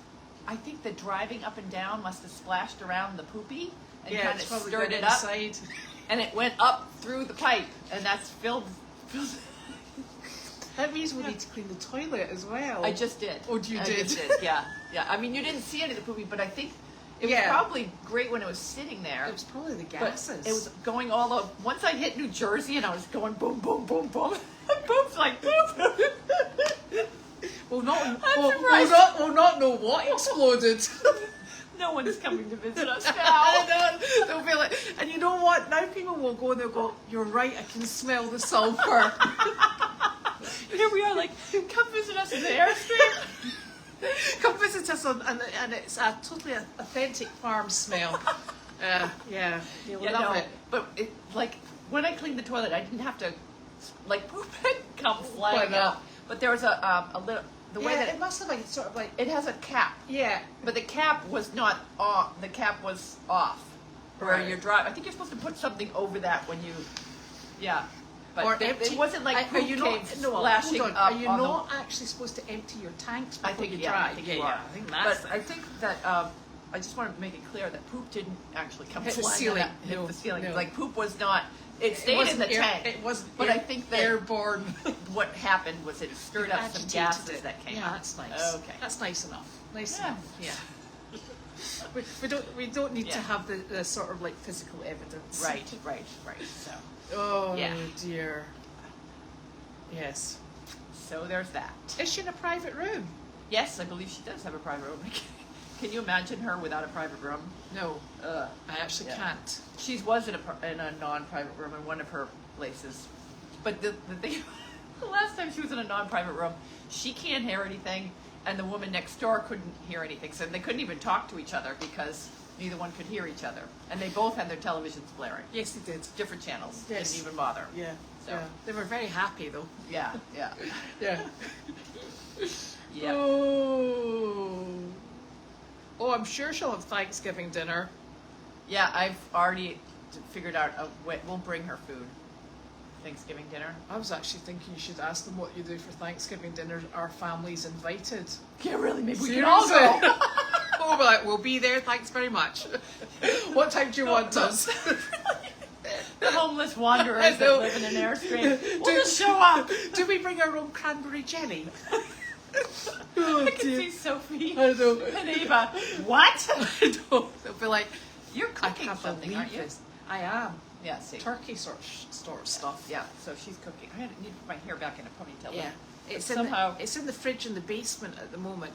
S2: I think the driving up and down must have splashed around the poopy and kind of stirred it up, and it went up through the pipe, and that's filled.
S3: That means we need to clean the toilet as well.
S2: I just did.
S3: Oh, you
S2: I
S3: did?
S2: just did. Yeah. I mean, you didn't see any of the poopy, but I think it was probably great when it was sitting there.
S3: It was probably the gases.
S2: But it was going all over. Once I hit New Jersey, and I was going boom, boom, boom, boom. Poop's like poop.
S3: We'll not know what exploded.
S2: No one's coming to visit us now.
S3: They'll be like, and you know what? Now people will go and they'll go, "You're right, I can smell the sulfur."
S2: Here we are, like, come visit us in the Airstream.
S3: Come visit us, and it's a totally authentic farm smell. You'll love it.
S2: But like when I cleaned the toilet, I didn't have to like poop and come flying out. But there was a little. The way that
S3: it must have like sort of like
S2: it has a cap.
S3: Yeah.
S2: But the cap was not off. The cap was off. Where you're driving. I think you're supposed to put something over that when you. Yeah. But it wasn't like poop came splashing up.
S3: Are you not actually supposed to empty your tanks before you drive?
S2: I think you are.
S3: I think that's.
S2: But I think that I just want to make it clear that poop didn't actually come
S3: hit the
S2: flying
S3: ceiling.
S2: hit the ceiling.
S3: No.
S2: Like poop was not. It stayed in the tank.
S3: It wasn't.
S2: But I think that
S3: airborne.
S2: What happened was it stirred up some gases that came out.
S3: Yeah, that's nice.
S2: Okay.
S3: That's nice enough. Nice enough. Yeah. we don't need to have the sort of like physical evidence.
S2: Right. So.
S3: Oh dear. Yes.
S2: So there's that.
S3: Is she in a private room?
S2: Yes, I believe she does have a private room. Can you imagine her without a private room?
S3: No. I actually can't.
S2: She was in a non-private room in one of her places. But the thing, the last time she was in a non-private room, she can't hear anything, and the woman next door couldn't hear anything. So they couldn't even talk to each other because neither one could hear each other. And they both had their televisions blaring.
S3: Yes, they did.
S2: Different channels.
S3: Yes.
S2: Didn't even bother.
S3: Yeah.
S2: So.
S3: Yeah. They were very happy though.
S2: Yeah.
S3: Yeah.
S2: Yeah.
S3: Oh. Oh, I'm sure she'll have Thanksgiving dinner.
S2: Yeah, I've already figured out a way. We'll bring her food. Thanksgiving dinner.
S3: I was actually thinking you should ask them what you do for Thanksgiving dinner. Our family's invited.
S2: Yeah, really, maybe we
S3: Seriously?
S2: can all go.
S3: Oh, we're like, we'll be there, thanks very much. What time do you want us?
S2: The homeless wanderers
S3: I
S2: that
S3: know.
S2: live in an airstream. We'll just show up.
S3: Do we bring our own cranberry jelly?
S2: I can see Sophie
S3: I know.
S2: and Ava. What?
S3: I know. They'll be like,
S2: You're
S3: I
S2: cooking
S3: can't
S2: something,
S3: believe
S2: aren't you?
S3: this. I am.
S2: Yeah, see.
S3: Turkey sort of stuff.
S2: Yeah, so she's cooking. I need to put my hair back in a ponytail.
S3: Yeah.
S2: But
S3: It's
S2: somehow.
S3: it's in the fridge in the basement at the moment.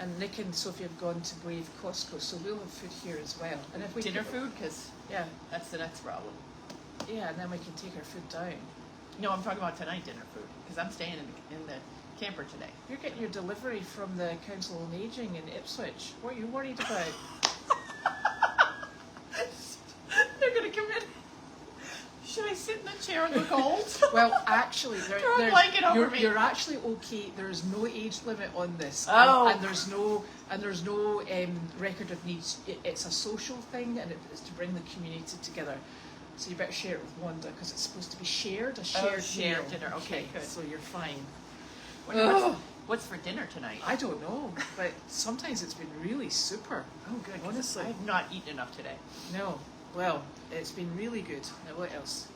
S3: And Nick and Sophie have gone to Brave Costco, so we'll have food here as well. And if we
S2: Dinner
S3: can-
S2: food? Because
S3: Yeah,
S2: that's the next problem.
S3: yeah, and then we can take our food down.
S2: No, I'm talking about tonight dinner food. Because I'm staying in the camper today.
S3: You're getting your delivery from the Council on Aging in Ipswich. What are you worried about?
S2: They're going to come in. Should I sit in the chair and look old?
S3: Well, actually,
S2: Throw a blanket over me.
S3: you're actually okay. There's no age limit on this,
S2: Oh.
S3: and there's no record of needs. It's a social thing, and it's to bring the community together. So you better share it with Wanda because it's supposed to be shared, a shared
S2: shared
S3: meal.
S2: dinner. Okay, good.
S3: So you're fine.
S2: Wonder what's for dinner tonight?
S3: I don't know, but sometimes it's been really super.
S2: Oh, good. 'Cause
S3: Honestly.
S2: I've not eaten enough today.
S3: No, well, it's been really good. Now what else?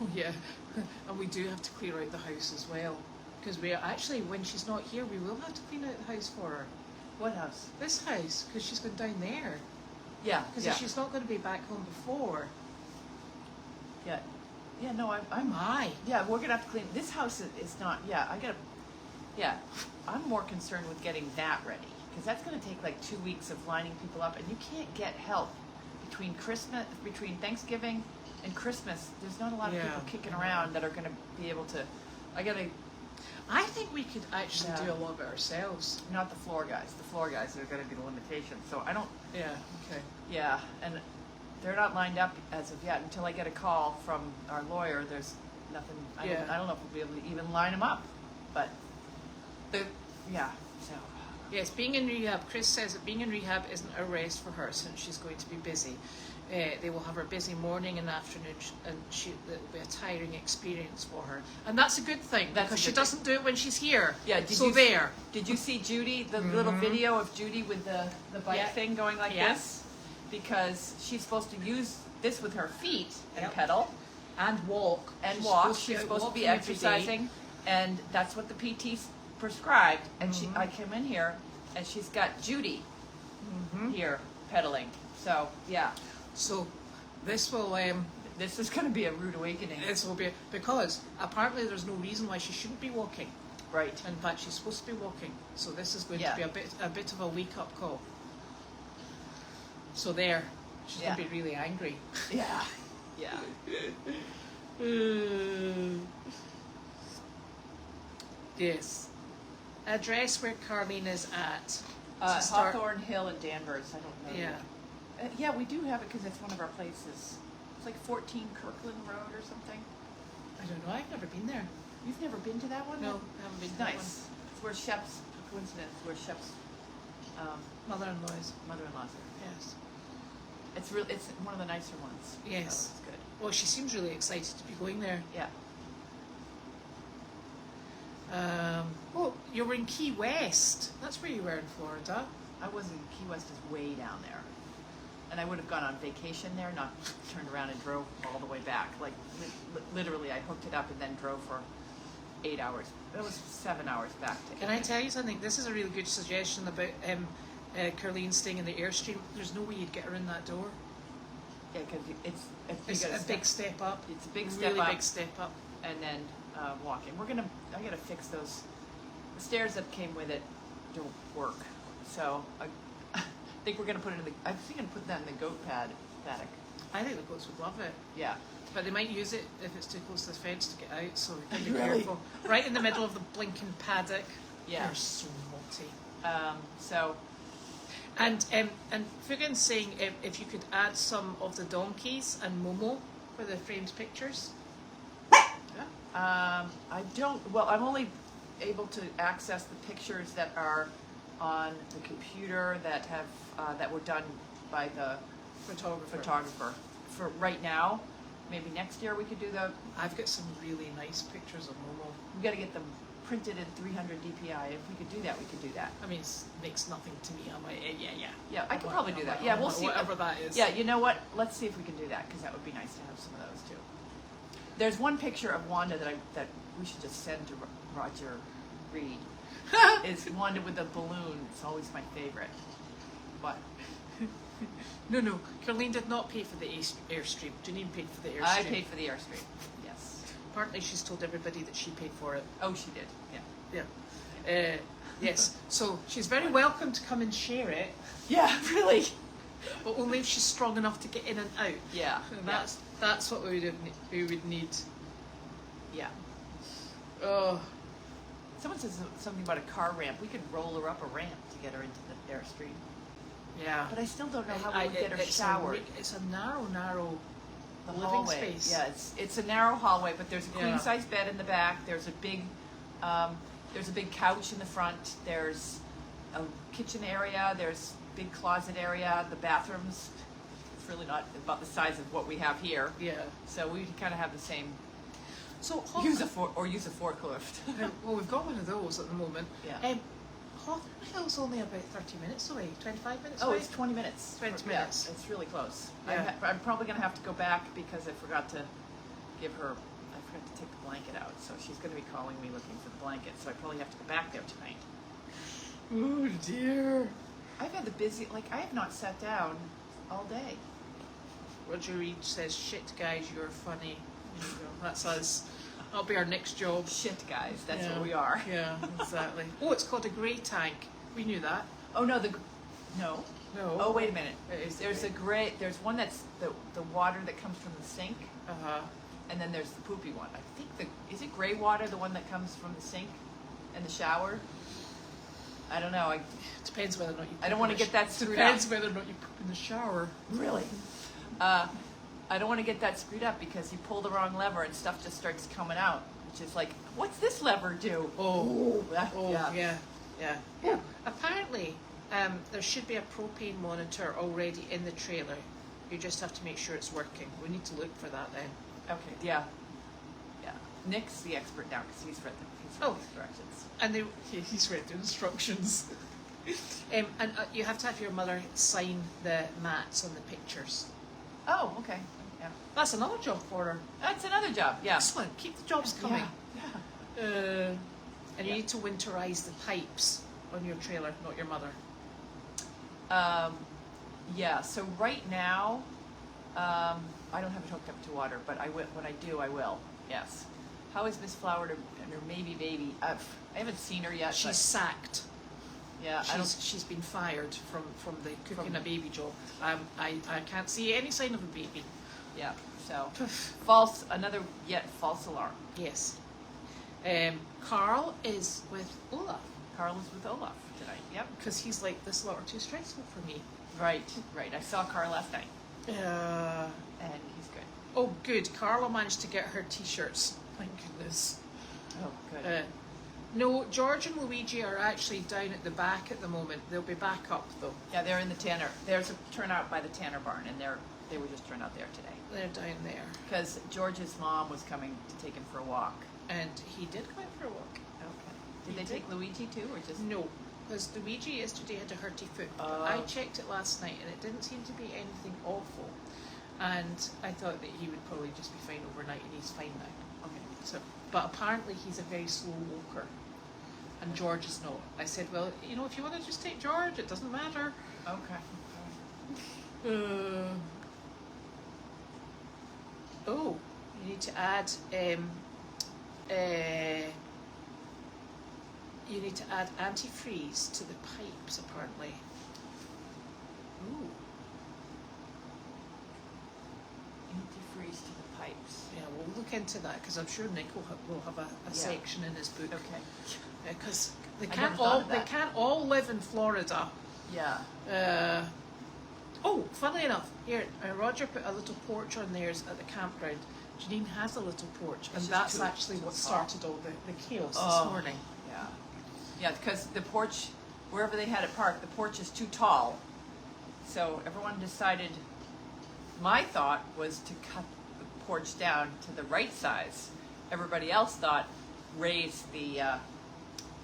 S3: Oh yeah, and we do have to clear out the house as well. Because we are actually, when she's not here, we will have to clean out the house for her.
S2: What house?
S3: This house, because she's gone down there.
S2: Yeah,
S3: Because
S2: yeah,
S3: if she's not going to be back home before,
S2: yeah. Yeah, no, I'm
S3: my.
S2: yeah, we're gonna have to clean. This house is not, yeah, yeah, I'm more concerned with getting that ready. Because that's gonna take like 2 weeks of lining people up, and you can't get help between Thanksgiving and Christmas. There's not a lot of
S3: Yeah.
S2: people kicking around that are gonna be able to,
S3: I think we could actually
S2: Yeah.
S3: do a lot of it ourselves.
S2: not the floor guys. The floor guys are gonna be the limitation. So I don't,
S3: Yeah, okay.
S2: yeah, and they're not lined up as of yet. Until I get a call from our lawyer, there's nothing, I
S3: Yeah.
S2: don't know if we'll be able to even line them up. But, yeah, so.
S3: Yes, being in rehab, Chris says that being in rehab isn't a rest for her since she's going to be busy. They will have her busy morning and afternoon, and it will be a tiring experience for her. And that's a good thing,
S2: That's a
S3: because she
S2: good thing.
S3: doesn't do it when she's here.
S2: Yeah,
S3: Did
S2: you see Judy, the little video of Judy with the bike
S3: Yeah.
S2: thing going like
S3: Yes.
S2: this? Because she's supposed to use this with her feet and
S3: Yep.
S2: pedal
S3: And walk.
S2: and walk. She's
S3: out
S2: supposed to be
S3: walking every day.
S2: exercising, and that's what the PT prescribed. And
S3: Mm-hmm.
S2: I came in here, and she's got Judy
S3: Mm-hmm.
S2: here pedaling. So yeah,
S3: So this will
S2: this is going to be a rude awakening.
S3: be, because apparently there's no reason why she shouldn't be walking.
S2: Right.
S3: In fact, she's supposed to be walking. So this is going
S2: Yeah.
S3: to be a bit of a wake up call. So there, she's
S2: Yeah.
S3: going to be really angry.
S2: Yeah. Yeah.
S3: Yes. Address where CArlene is at. to start-
S2: Hawthorne Hill and Danvers. I don't know.
S3: Yeah.
S2: Yeah, we do have it because it's one of our places. It's like 14 Kirkland Road or something.
S3: I don't know. I've never been there.
S2: You've never been to that one?
S3: No, I haven't been
S2: It's
S3: to that
S2: nice. It's where Shep's, coincidence, where Shep's
S3: one. Mother-in-law's.
S2: mother-in-law's are.
S3: Yes.
S2: It's one of the nicer ones.
S3: Yes.
S2: So it's good.
S3: Well, she seems really excited to be going there.
S2: Yeah.
S3: Oh, you were in Key West. That's where you were in Florida.
S2: I wasn't, Key West is way down there. And I would have gone on vacation there, not turned around and drove all the way back. Like, literally, I hooked it up and then drove for 8 hours. It was 7 hours back to
S3: Can I tell you something? This is a really good suggestion about CArlene staying in the Airstream. There's no way you'd get her in that door.
S2: Yeah, because it's
S3: It's
S2: you gotta
S3: a big step up.
S2: It's a big step
S3: really
S2: up.
S3: big step up.
S2: And then walking. I gotta fix those. The stairs that came with it don't work. So I think we're gonna put it in the. I'm thinking put that in the goat paddock.
S3: I think the goats would love it.
S2: Yeah.
S3: But they might use it if it's too close to the fence to get out, so we can be
S2: Really?
S3: careful. Right in the middle of the blinking paddock.
S2: Yeah.
S3: They're so naughty.
S2: So
S3: And Fugan's saying if you could add some of the donkeys and Momo for the framed pictures.
S2: I don't. Well, I'm only able to access the pictures that are on the computer that have, that were done by the photographer. For right now, maybe next year we could do the,
S3: I've got some really nice pictures of Momo.
S2: we gotta get them printed in 300 DPI. If we could do that, we could do that.
S3: I mean, it makes nothing to me. I'm like, yeah.
S2: Yeah, I could probably do that.
S3: I'm
S2: Yeah,
S3: like,
S2: we'll see.
S3: Whatever that is.
S2: Yeah, you know what? Let's see if we can do that, because that would be nice to have some of those too. There's one picture of Wanda that we should just send to Roger Reed. Is Wanda with a balloon. It's always my favorite. But
S3: No. CArlene did not pay for the Airstream. Janine paid for the Airstream.
S2: I paid for the Airstream. Yes.
S3: Apparently, she's told everybody that she paid for it.
S2: Oh, she did. Yeah.
S3: Yeah. Yes. So she's very welcome to come and share it,
S2: Yeah, really.
S3: but only if she's strong enough to get in and out.
S2: Yeah.
S3: And that's what we would need.
S2: Yeah.
S3: Oh.
S2: Someone says something about a car ramp. We could roll her up a ramp to get her into the Airstream.
S3: Yeah.
S2: But I still don't know how we would get her
S3: it's
S2: showered.
S3: It's a narrow
S2: The
S3: living
S2: hallway.
S3: space.
S2: Yeah, it's a narrow hallway, but there's a
S3: Yeah.
S2: queen size bed in the back. There's a big couch in the front. There's a kitchen area. There's big closet area. The bathrooms. It's really not about the size of what we have here.
S3: Yeah.
S2: So we kind of have the same.
S3: So
S2: Use a forklift.
S3: well, we've got one of those at the moment.
S2: Yeah.
S3: Hawthorne Hill's only about 30 minutes away, 25 minutes
S2: Oh,
S3: away.
S2: it's 20 minutes.
S3: 20
S2: Yeah,
S3: minutes.
S2: it's really close.
S3: Yeah.
S2: I'm probably going to have to go back because I forgot to take the blanket out. So she's going to be calling me looking for the blanket. So I probably have to go back there tonight.
S3: Oh dear.
S2: I've had I have not sat down all day.
S3: Roger Reed says, "Shit, guys, you're funny." There you go. That's us. That'll be our next job.
S2: Shit, guys, that's
S3: Yeah.
S2: what we are.
S3: Yeah, exactly. Oh, it's called a grey tank. We knew that.
S2: Oh no, no.
S3: No.
S2: Oh wait a minute.
S3: It is
S2: There's a gray. There's one that's the water that comes from the sink, and then there's the poopy one. I think is it gray water the one that comes from the sink and the shower? I don't know.
S3: Depends whether or not you.
S2: I don't want to get that screwed up.
S3: Depends whether or not you poop in the shower.
S2: Really? I don't want to get that screwed up because you pull the wrong lever and stuff just starts coming out, which is like, what's this lever do?
S3: Oh,
S2: yeah.
S3: Oh, apparently, there should be a propane monitor already in the trailer. You just have to make sure it's working. We need to look for that then.
S2: Okay, yeah. Nick's the expert now because he's read the instructions.
S3: And he's read the instructions. And you have to have your mother sign the mats on the pictures.
S2: Oh, okay. Yeah.
S3: That's another job for her.
S2: That's another job. Yeah.
S3: Excellent. Keep the jobs coming.
S2: Yeah.
S3: And you need to winterize the pipes on your trailer, not your mother.
S2: Yeah. So right now, I don't have it hooked up to water, but I will. When I do, I will. Yes. How is Miss Flower and her maybe baby? I haven't seen her yet.
S3: She's sacked.
S2: Yeah.
S3: She's been fired from the cooking a baby job. I can't see any sign of a baby.
S2: Yeah. So false alarm.
S3: Yes. Carl is with Olaf.
S2: Carl is with Olaf tonight. Yep.
S3: Because he's like, this lot are too stressful for me.
S2: Right. I saw Carl last night, and he's good.
S3: Oh, good. Carla managed to get her t-shirts. Thank goodness.
S2: Oh, good.
S3: No, George and Luigi are actually down at the back at the moment. They'll be back up though.
S2: Yeah, they're in the Tanner. There's a turnout by the Tanner barn, and they were just turned out there today.
S3: They're down there.
S2: Because George's mom was coming to take him for a walk.
S3: And he did go out for a walk.
S2: Okay. Did they take Luigi too, or just?
S3: No, because Luigi yesterday had a hurty foot.
S2: Oh.
S3: I checked it last night and it didn't seem to be anything awful. And I thought that he would probably just be fine overnight, and he's fine now.
S2: Okay.
S3: So, but apparently he's a very slow walker, and George is not. I said, well, if you want to just take George, it doesn't matter.
S2: Okay.
S3: Oh, you need to add antifreeze to the pipes apparently. Ooh.
S2: Antifreeze to the pipes.
S3: Yeah, we'll look into that because I'm sure Nick will have a section in his book.
S2: Okay.
S3: Because they
S2: I
S3: can't
S2: never thought
S3: all
S2: of that.
S3: they can't all live in Florida.
S2: Yeah.
S3: Oh, funnily enough, here Roger put a little porch on theirs at the campground. Janine has a little porch, and
S2: just
S3: that's
S2: too
S3: actually what
S2: far.
S3: started all the chaos
S2: Oh.
S3: this morning.
S2: Yeah. Yeah, because the porch, wherever they had it parked, the porch is too tall. So everyone decided, my thought was to cut the porch down to the right size. Everybody else thought raise the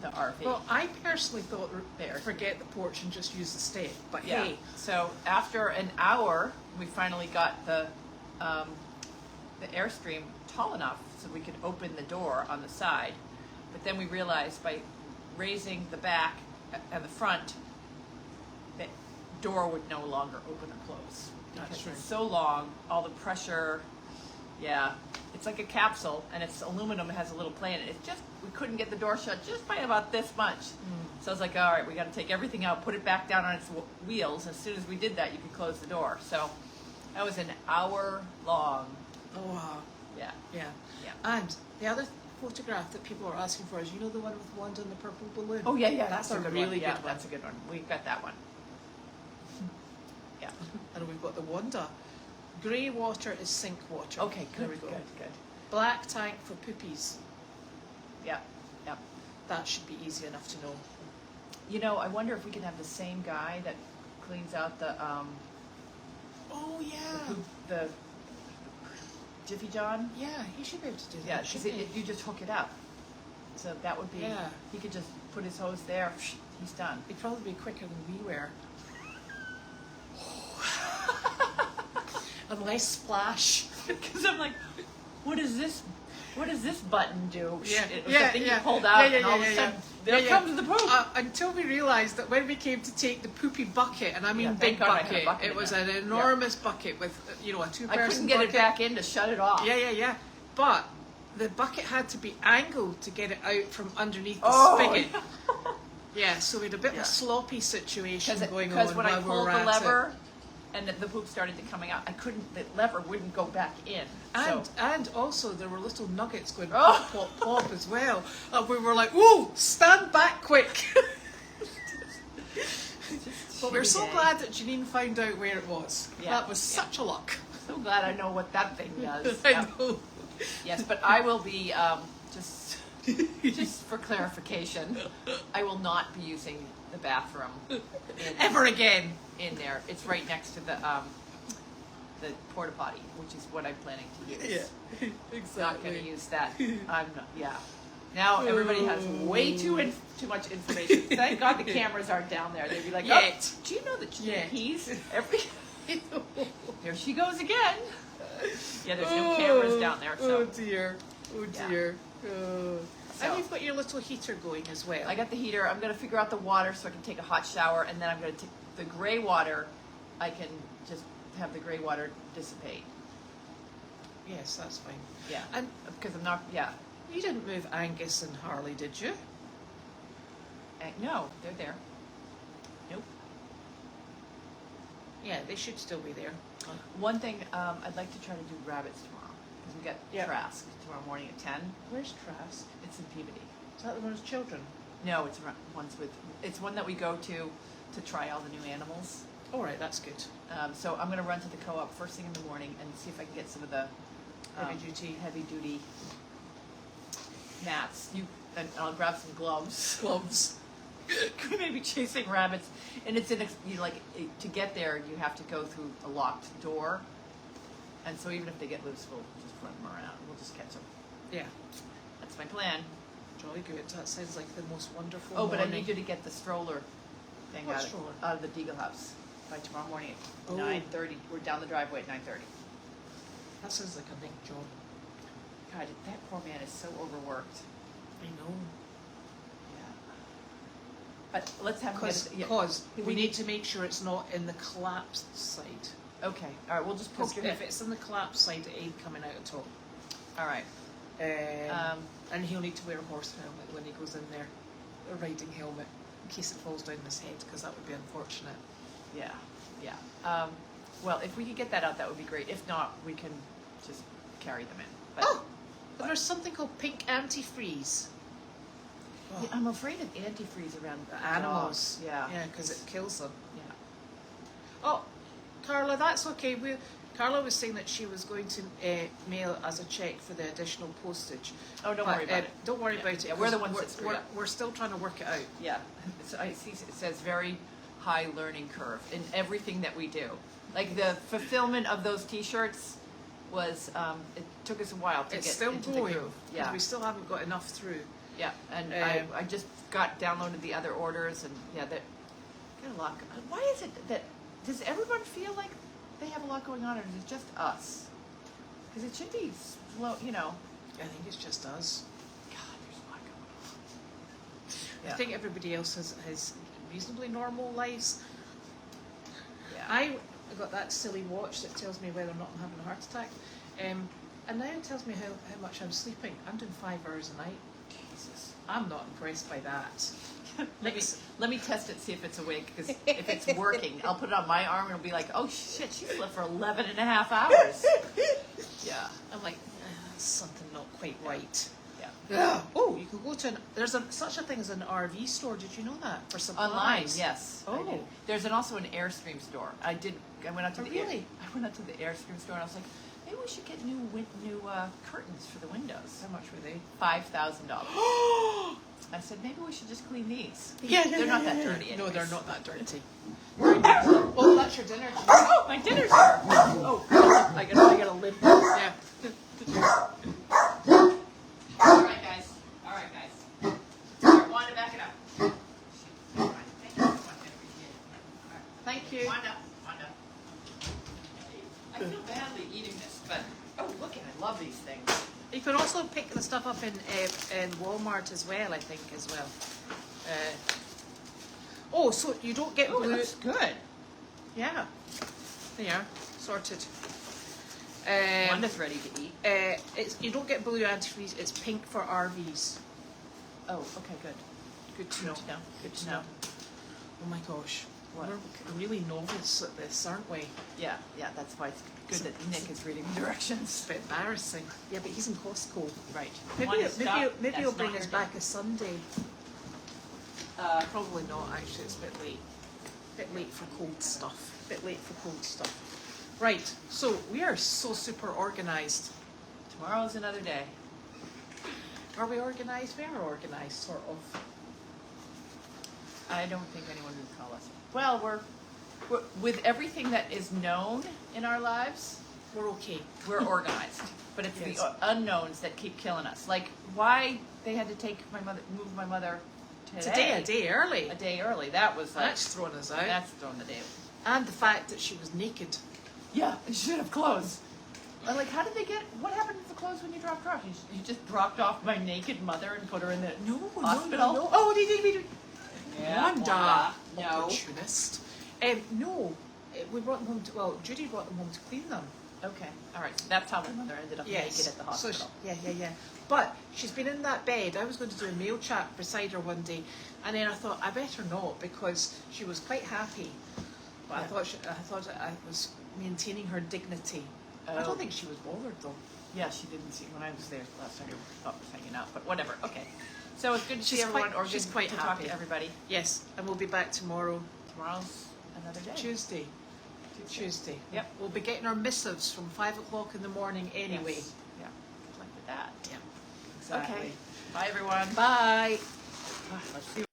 S2: RV.
S3: Well, I personally thought
S2: There.
S3: forget the porch and just use the step. But
S2: Yeah.
S3: hey,
S2: So after an hour, we finally got the Airstream tall enough so we could open the door on the side. But then we realized by raising the back and the front, the door would no longer open or close.
S3: That's
S2: Because
S3: true.
S2: it's so long, all the pressure, it's like a capsule, and it's aluminum, it has a little plate in it. It's just, we couldn't get the door shut just by about this much. So I was like, all right, we got to take everything out, put it back down on its wheels. As soon as we did that, you could close the door. So that was an hour long.
S3: oh wow,
S2: Yeah.
S3: yeah.
S2: Yeah.
S3: And the other photograph that people are asking for is, you know, the one with Wanda and the purple balloon.
S2: Oh yeah,
S3: That's a
S2: good
S3: really
S2: one. Yeah,
S3: good one.
S2: that's a good one. We got that one. Yeah.
S3: And we've got the Wanda. Grey water is sink water.
S2: Okay,
S3: There
S2: good,
S3: we go.
S2: good.
S3: Black tank for poopies.
S2: Yeah, yeah.
S3: That should be easy enough to know.
S2: You know, I wonder if we can have the same guy that cleans out the
S3: Oh yeah.
S2: the Jiffy John.
S3: Yeah, he should be able to do that.
S2: Yeah, because
S3: shouldn't he?
S2: you just hook it up. So that would be.
S3: Yeah.
S2: He could just put his hose there. He's done.
S3: He'd probably be quicker than we were. And less splash.
S2: Because I'm like, what is this? What does this button do?
S3: Yeah,
S2: It was
S3: yeah,
S2: the thing
S3: yeah.
S2: you pulled out,
S3: Yeah,
S2: and all of a
S3: yeah,
S2: sudden,
S3: yeah.
S2: there
S3: Yeah,
S2: comes the poop.
S3: Until we realised that when we came to take the poopy bucket, and I mean
S2: Yeah,
S3: big
S2: thank God I had a
S3: bucket,
S2: bucket
S3: it
S2: in
S3: was
S2: there.
S3: an enormous bucket with, you know, a two-person
S2: I couldn't get
S3: bucket.
S2: it back in to shut it off.
S3: Yeah. But the bucket had to be angled to get it out from underneath the
S2: Oh,
S3: spigot. Yeah, so we had a bit of
S2: Yeah.
S3: a sloppy situation going on
S2: Because when I
S3: while we
S2: pulled
S3: were
S2: the
S3: at
S2: lever and the poop started to coming out, the lever wouldn't go back in.
S3: it.
S2: So,
S3: And also there were little nuggets going
S2: Oh.
S3: pop, pop, pop as well. And we were like, whoa, stand back quick. But we're so
S2: Shitty day.
S3: glad that Janine found out where it was.
S2: Yeah,
S3: That was
S2: yeah.
S3: such a luck.
S2: So glad I know what that thing does.
S3: I
S2: Yeah.
S3: know.
S2: Yes, but I will be just for clarification, I will not be using the bathroom
S3: Ever again.
S2: in there. It's right next to the porta potty, which is what I'm planning to use.
S3: Exactly.
S2: Not going to use that. I'm not. Yeah. Now everybody has way too much information. Thank God the cameras aren't down there. They'd be like, oh,
S3: Yet.
S2: do you know that she
S3: Yet.
S2: pees every? There she goes again. Yeah, there's no cameras down there. So.
S3: Oh dear. Oh
S2: Yeah.
S3: dear. Oh.
S2: So-
S3: And you've got your little heater going as well.
S2: I got the heater. I'm going to figure out the water so I can take a hot shower, and then I'm going to take the gray water. I can just have the gray water dissipate.
S3: Yes, that's fine.
S2: Yeah,
S3: And
S2: because I'm not. Yeah,
S3: you didn't move Angus and Harley, did you?
S2: no, they're there. Nope.
S3: Yeah, they should still be there.
S2: One thing I'd like to try to do rabbits tomorrow because we got
S3: Yeah.
S2: Trask tomorrow morning at 10.
S3: Where's Trask?
S2: It's in Peabody.
S3: Is that the one with children?
S2: No, it's it's one that we go to try all the new animals.
S3: All right, that's good.
S2: So I'm going to run to the co-op first thing in the morning and see if I can get some of the heavy duty mats. And I'll grab some gloves.
S3: Gloves.
S2: We may be chasing rabbits, and it's to get there you have to go through a locked door, and so even if they get loose, we'll just run them around. We'll just catch them.
S3: Yeah,
S2: That's my plan.
S3: jolly good. That sounds like the most wonderful
S2: Oh, but I
S3: morning.
S2: need you to get the stroller thing
S3: What
S2: out
S3: stroller?
S2: of the Deagle house by tomorrow morning at
S3: Oh.
S2: 9:30. We're down the driveway at 9:30.
S3: That sounds like a big job.
S2: God, that poor man is so overworked.
S3: I know.
S2: Yeah. But let's have him
S3: Because
S2: get it- yeah.
S3: we need to make sure it's not in the collapsed side.
S2: Okay. All right. We'll just poke
S3: Because
S2: your
S3: if
S2: head.
S3: it's in the collapsed side, it ain't coming out at all.
S2: All right.
S3: And he'll need to wear a horse helmet when he goes in there, a riding helmet, in case it falls down his head, because that would be unfortunate.
S2: Yeah. Yeah. Well, if we could get that out, that would be great. If not, we can just carry them in. But
S3: Oh, there's something called pink antifreeze.
S2: yeah, I'm afraid of antifreeze around
S3: The animals.
S2: dogs. Yeah.
S3: Yeah, because it kills them.
S2: Yeah.
S3: Oh, Carla, that's okay. Carla was saying that she was going to mail as a check for the additional postage.
S2: Oh, don't
S3: But,
S2: worry about it.
S3: Don't worry about it.
S2: Yeah, we're the
S3: 'cause
S2: ones that screwed up.
S3: We're still trying to work it out.
S2: Yeah, I see it says very high learning curve in everything that we do. Like the fulfillment of those T-shirts was, it took us a while to
S3: It's
S2: get
S3: still
S2: into
S3: going.
S2: the groove.
S3: 'Cause
S2: Yeah,
S3: we still haven't got enough through.
S2: yeah, and I just downloaded the other orders, and yeah, that got a lot. Why is it that does everyone feel like they have a lot going on, or is it just us? Because it should be slow, you know.
S3: I think it's just us.
S2: God, there's a lot going on.
S3: I
S2: Yeah.
S3: think everybody else has reasonably normal lives.
S2: Yeah.
S3: I got that silly watch that tells me whether or not I'm having a heart attack, and now it tells me how much I'm sleeping. I'm doing 5 hours a night.
S2: Jesus.
S3: I'm not impressed by that.
S2: Let me test it, see if it's awake, because if it's working, I'll put it on my arm and it'll be like, oh shit, she slept for 11 and a half hours. Yeah.
S3: I'm like, that's something not quite right.
S2: Yeah.
S3: Oh, you can go to there's such a thing as an RV store. Did you know that for supplies?
S2: Online, yes. I
S3: Oh.
S2: did. There's also an Airstream store. I went out to
S3: Oh,
S2: the
S3: really?
S2: I went out to the Airstream store and I was like, maybe we should get new curtains for the windows.
S3: How much were they?
S2: $5,000. I said maybe we should just clean these.
S3: Yeah,
S2: They're not that dirty.
S3: No,
S2: Anyways.
S3: they're not that dirty. Oh, that's your dinner.
S2: My dinner's here. Oh, I gotta live this.
S3: Yeah.
S2: All right, guys. All right, Wanda, back it up.
S3: Thank you.
S2: Wanda. I feel badly eating this, but oh, look at it. I love these things.
S3: You can also pick the stuff up in Walmart as well, I think, as well. Oh, so you don't get
S2: Oh,
S3: blue.
S2: that's good.
S3: Yeah. There you are. Sorted.
S2: Wanda's ready to eat.
S3: You don't get blue antifreeze. It's pink for RVs.
S2: Oh, okay, good.
S3: Good to know.
S2: Good to know.
S3: Oh my gosh.
S2: What?
S3: We're really novice at this, aren't we?
S2: Yeah, that's why it's good that Nick is reading the directions.
S3: It's a bit embarrassing. Yeah, but he's in Costco.
S2: Right.
S3: Maybe,
S2: Wanda,
S3: maybe,
S2: stop.
S3: maybe he'll
S2: That's
S3: bring
S2: not
S3: us
S2: your
S3: back a Sunday. Probably not, actually. It's a bit late. Bit late for cold stuff. Right, so we are so super organised.
S2: Tomorrow's another day.
S3: Are we organised? We are organised, sort of.
S2: I don't think anyone would call us. Well, we're with everything that is known in our lives,
S3: We're okay.
S2: we're organized. But it's
S3: Yes.
S2: the unknowns that keep killing us. Like why they had to move my mother
S3: Today, a day early.
S2: A day early. That was like
S3: That's thrown us out.
S2: that's throwing the day.
S3: And the fact that she was naked.
S2: Yeah, they should have clothes. And like, how did they get? What happened to the clothes when you dropped her off? You just dropped off my naked mother and put her in the hospital.
S3: No. Oh, did
S2: Yeah,
S3: Wanda.
S2: No.
S3: Opportunist. No, we brought them home to, well, Judy brought them home to clean them.
S2: Okay, all right. So that's how my mother ended up naked at the hospital.
S3: Yeah. But she's been in that bed. I was going to do a mail chat beside her one day, and then I thought I better not because she was quite happy. But
S2: Yeah.
S3: I thought I was maintaining her dignity. I
S2: Oh.
S3: don't think she was bothered though.
S2: Yeah, she didn't see when I was there last time. I thought was hanging out, but whatever. Okay. So it's good to see
S3: She's
S2: everyone,
S3: quite-
S2: or
S3: she's
S2: good
S3: quite
S2: to talk
S3: happy.
S2: to everybody.
S3: Yes, and we'll be back tomorrow,
S2: Tomorrow's another day.
S3: Tuesday. Tuesday.
S2: Yep.
S3: We'll be getting our missives from 5 o'clock in the morning anyway.
S2: Yes. Yeah. Good luck with that.
S3: Yeah.
S2: Okay. Bye, everyone.
S3: Bye.
S2: Let's see.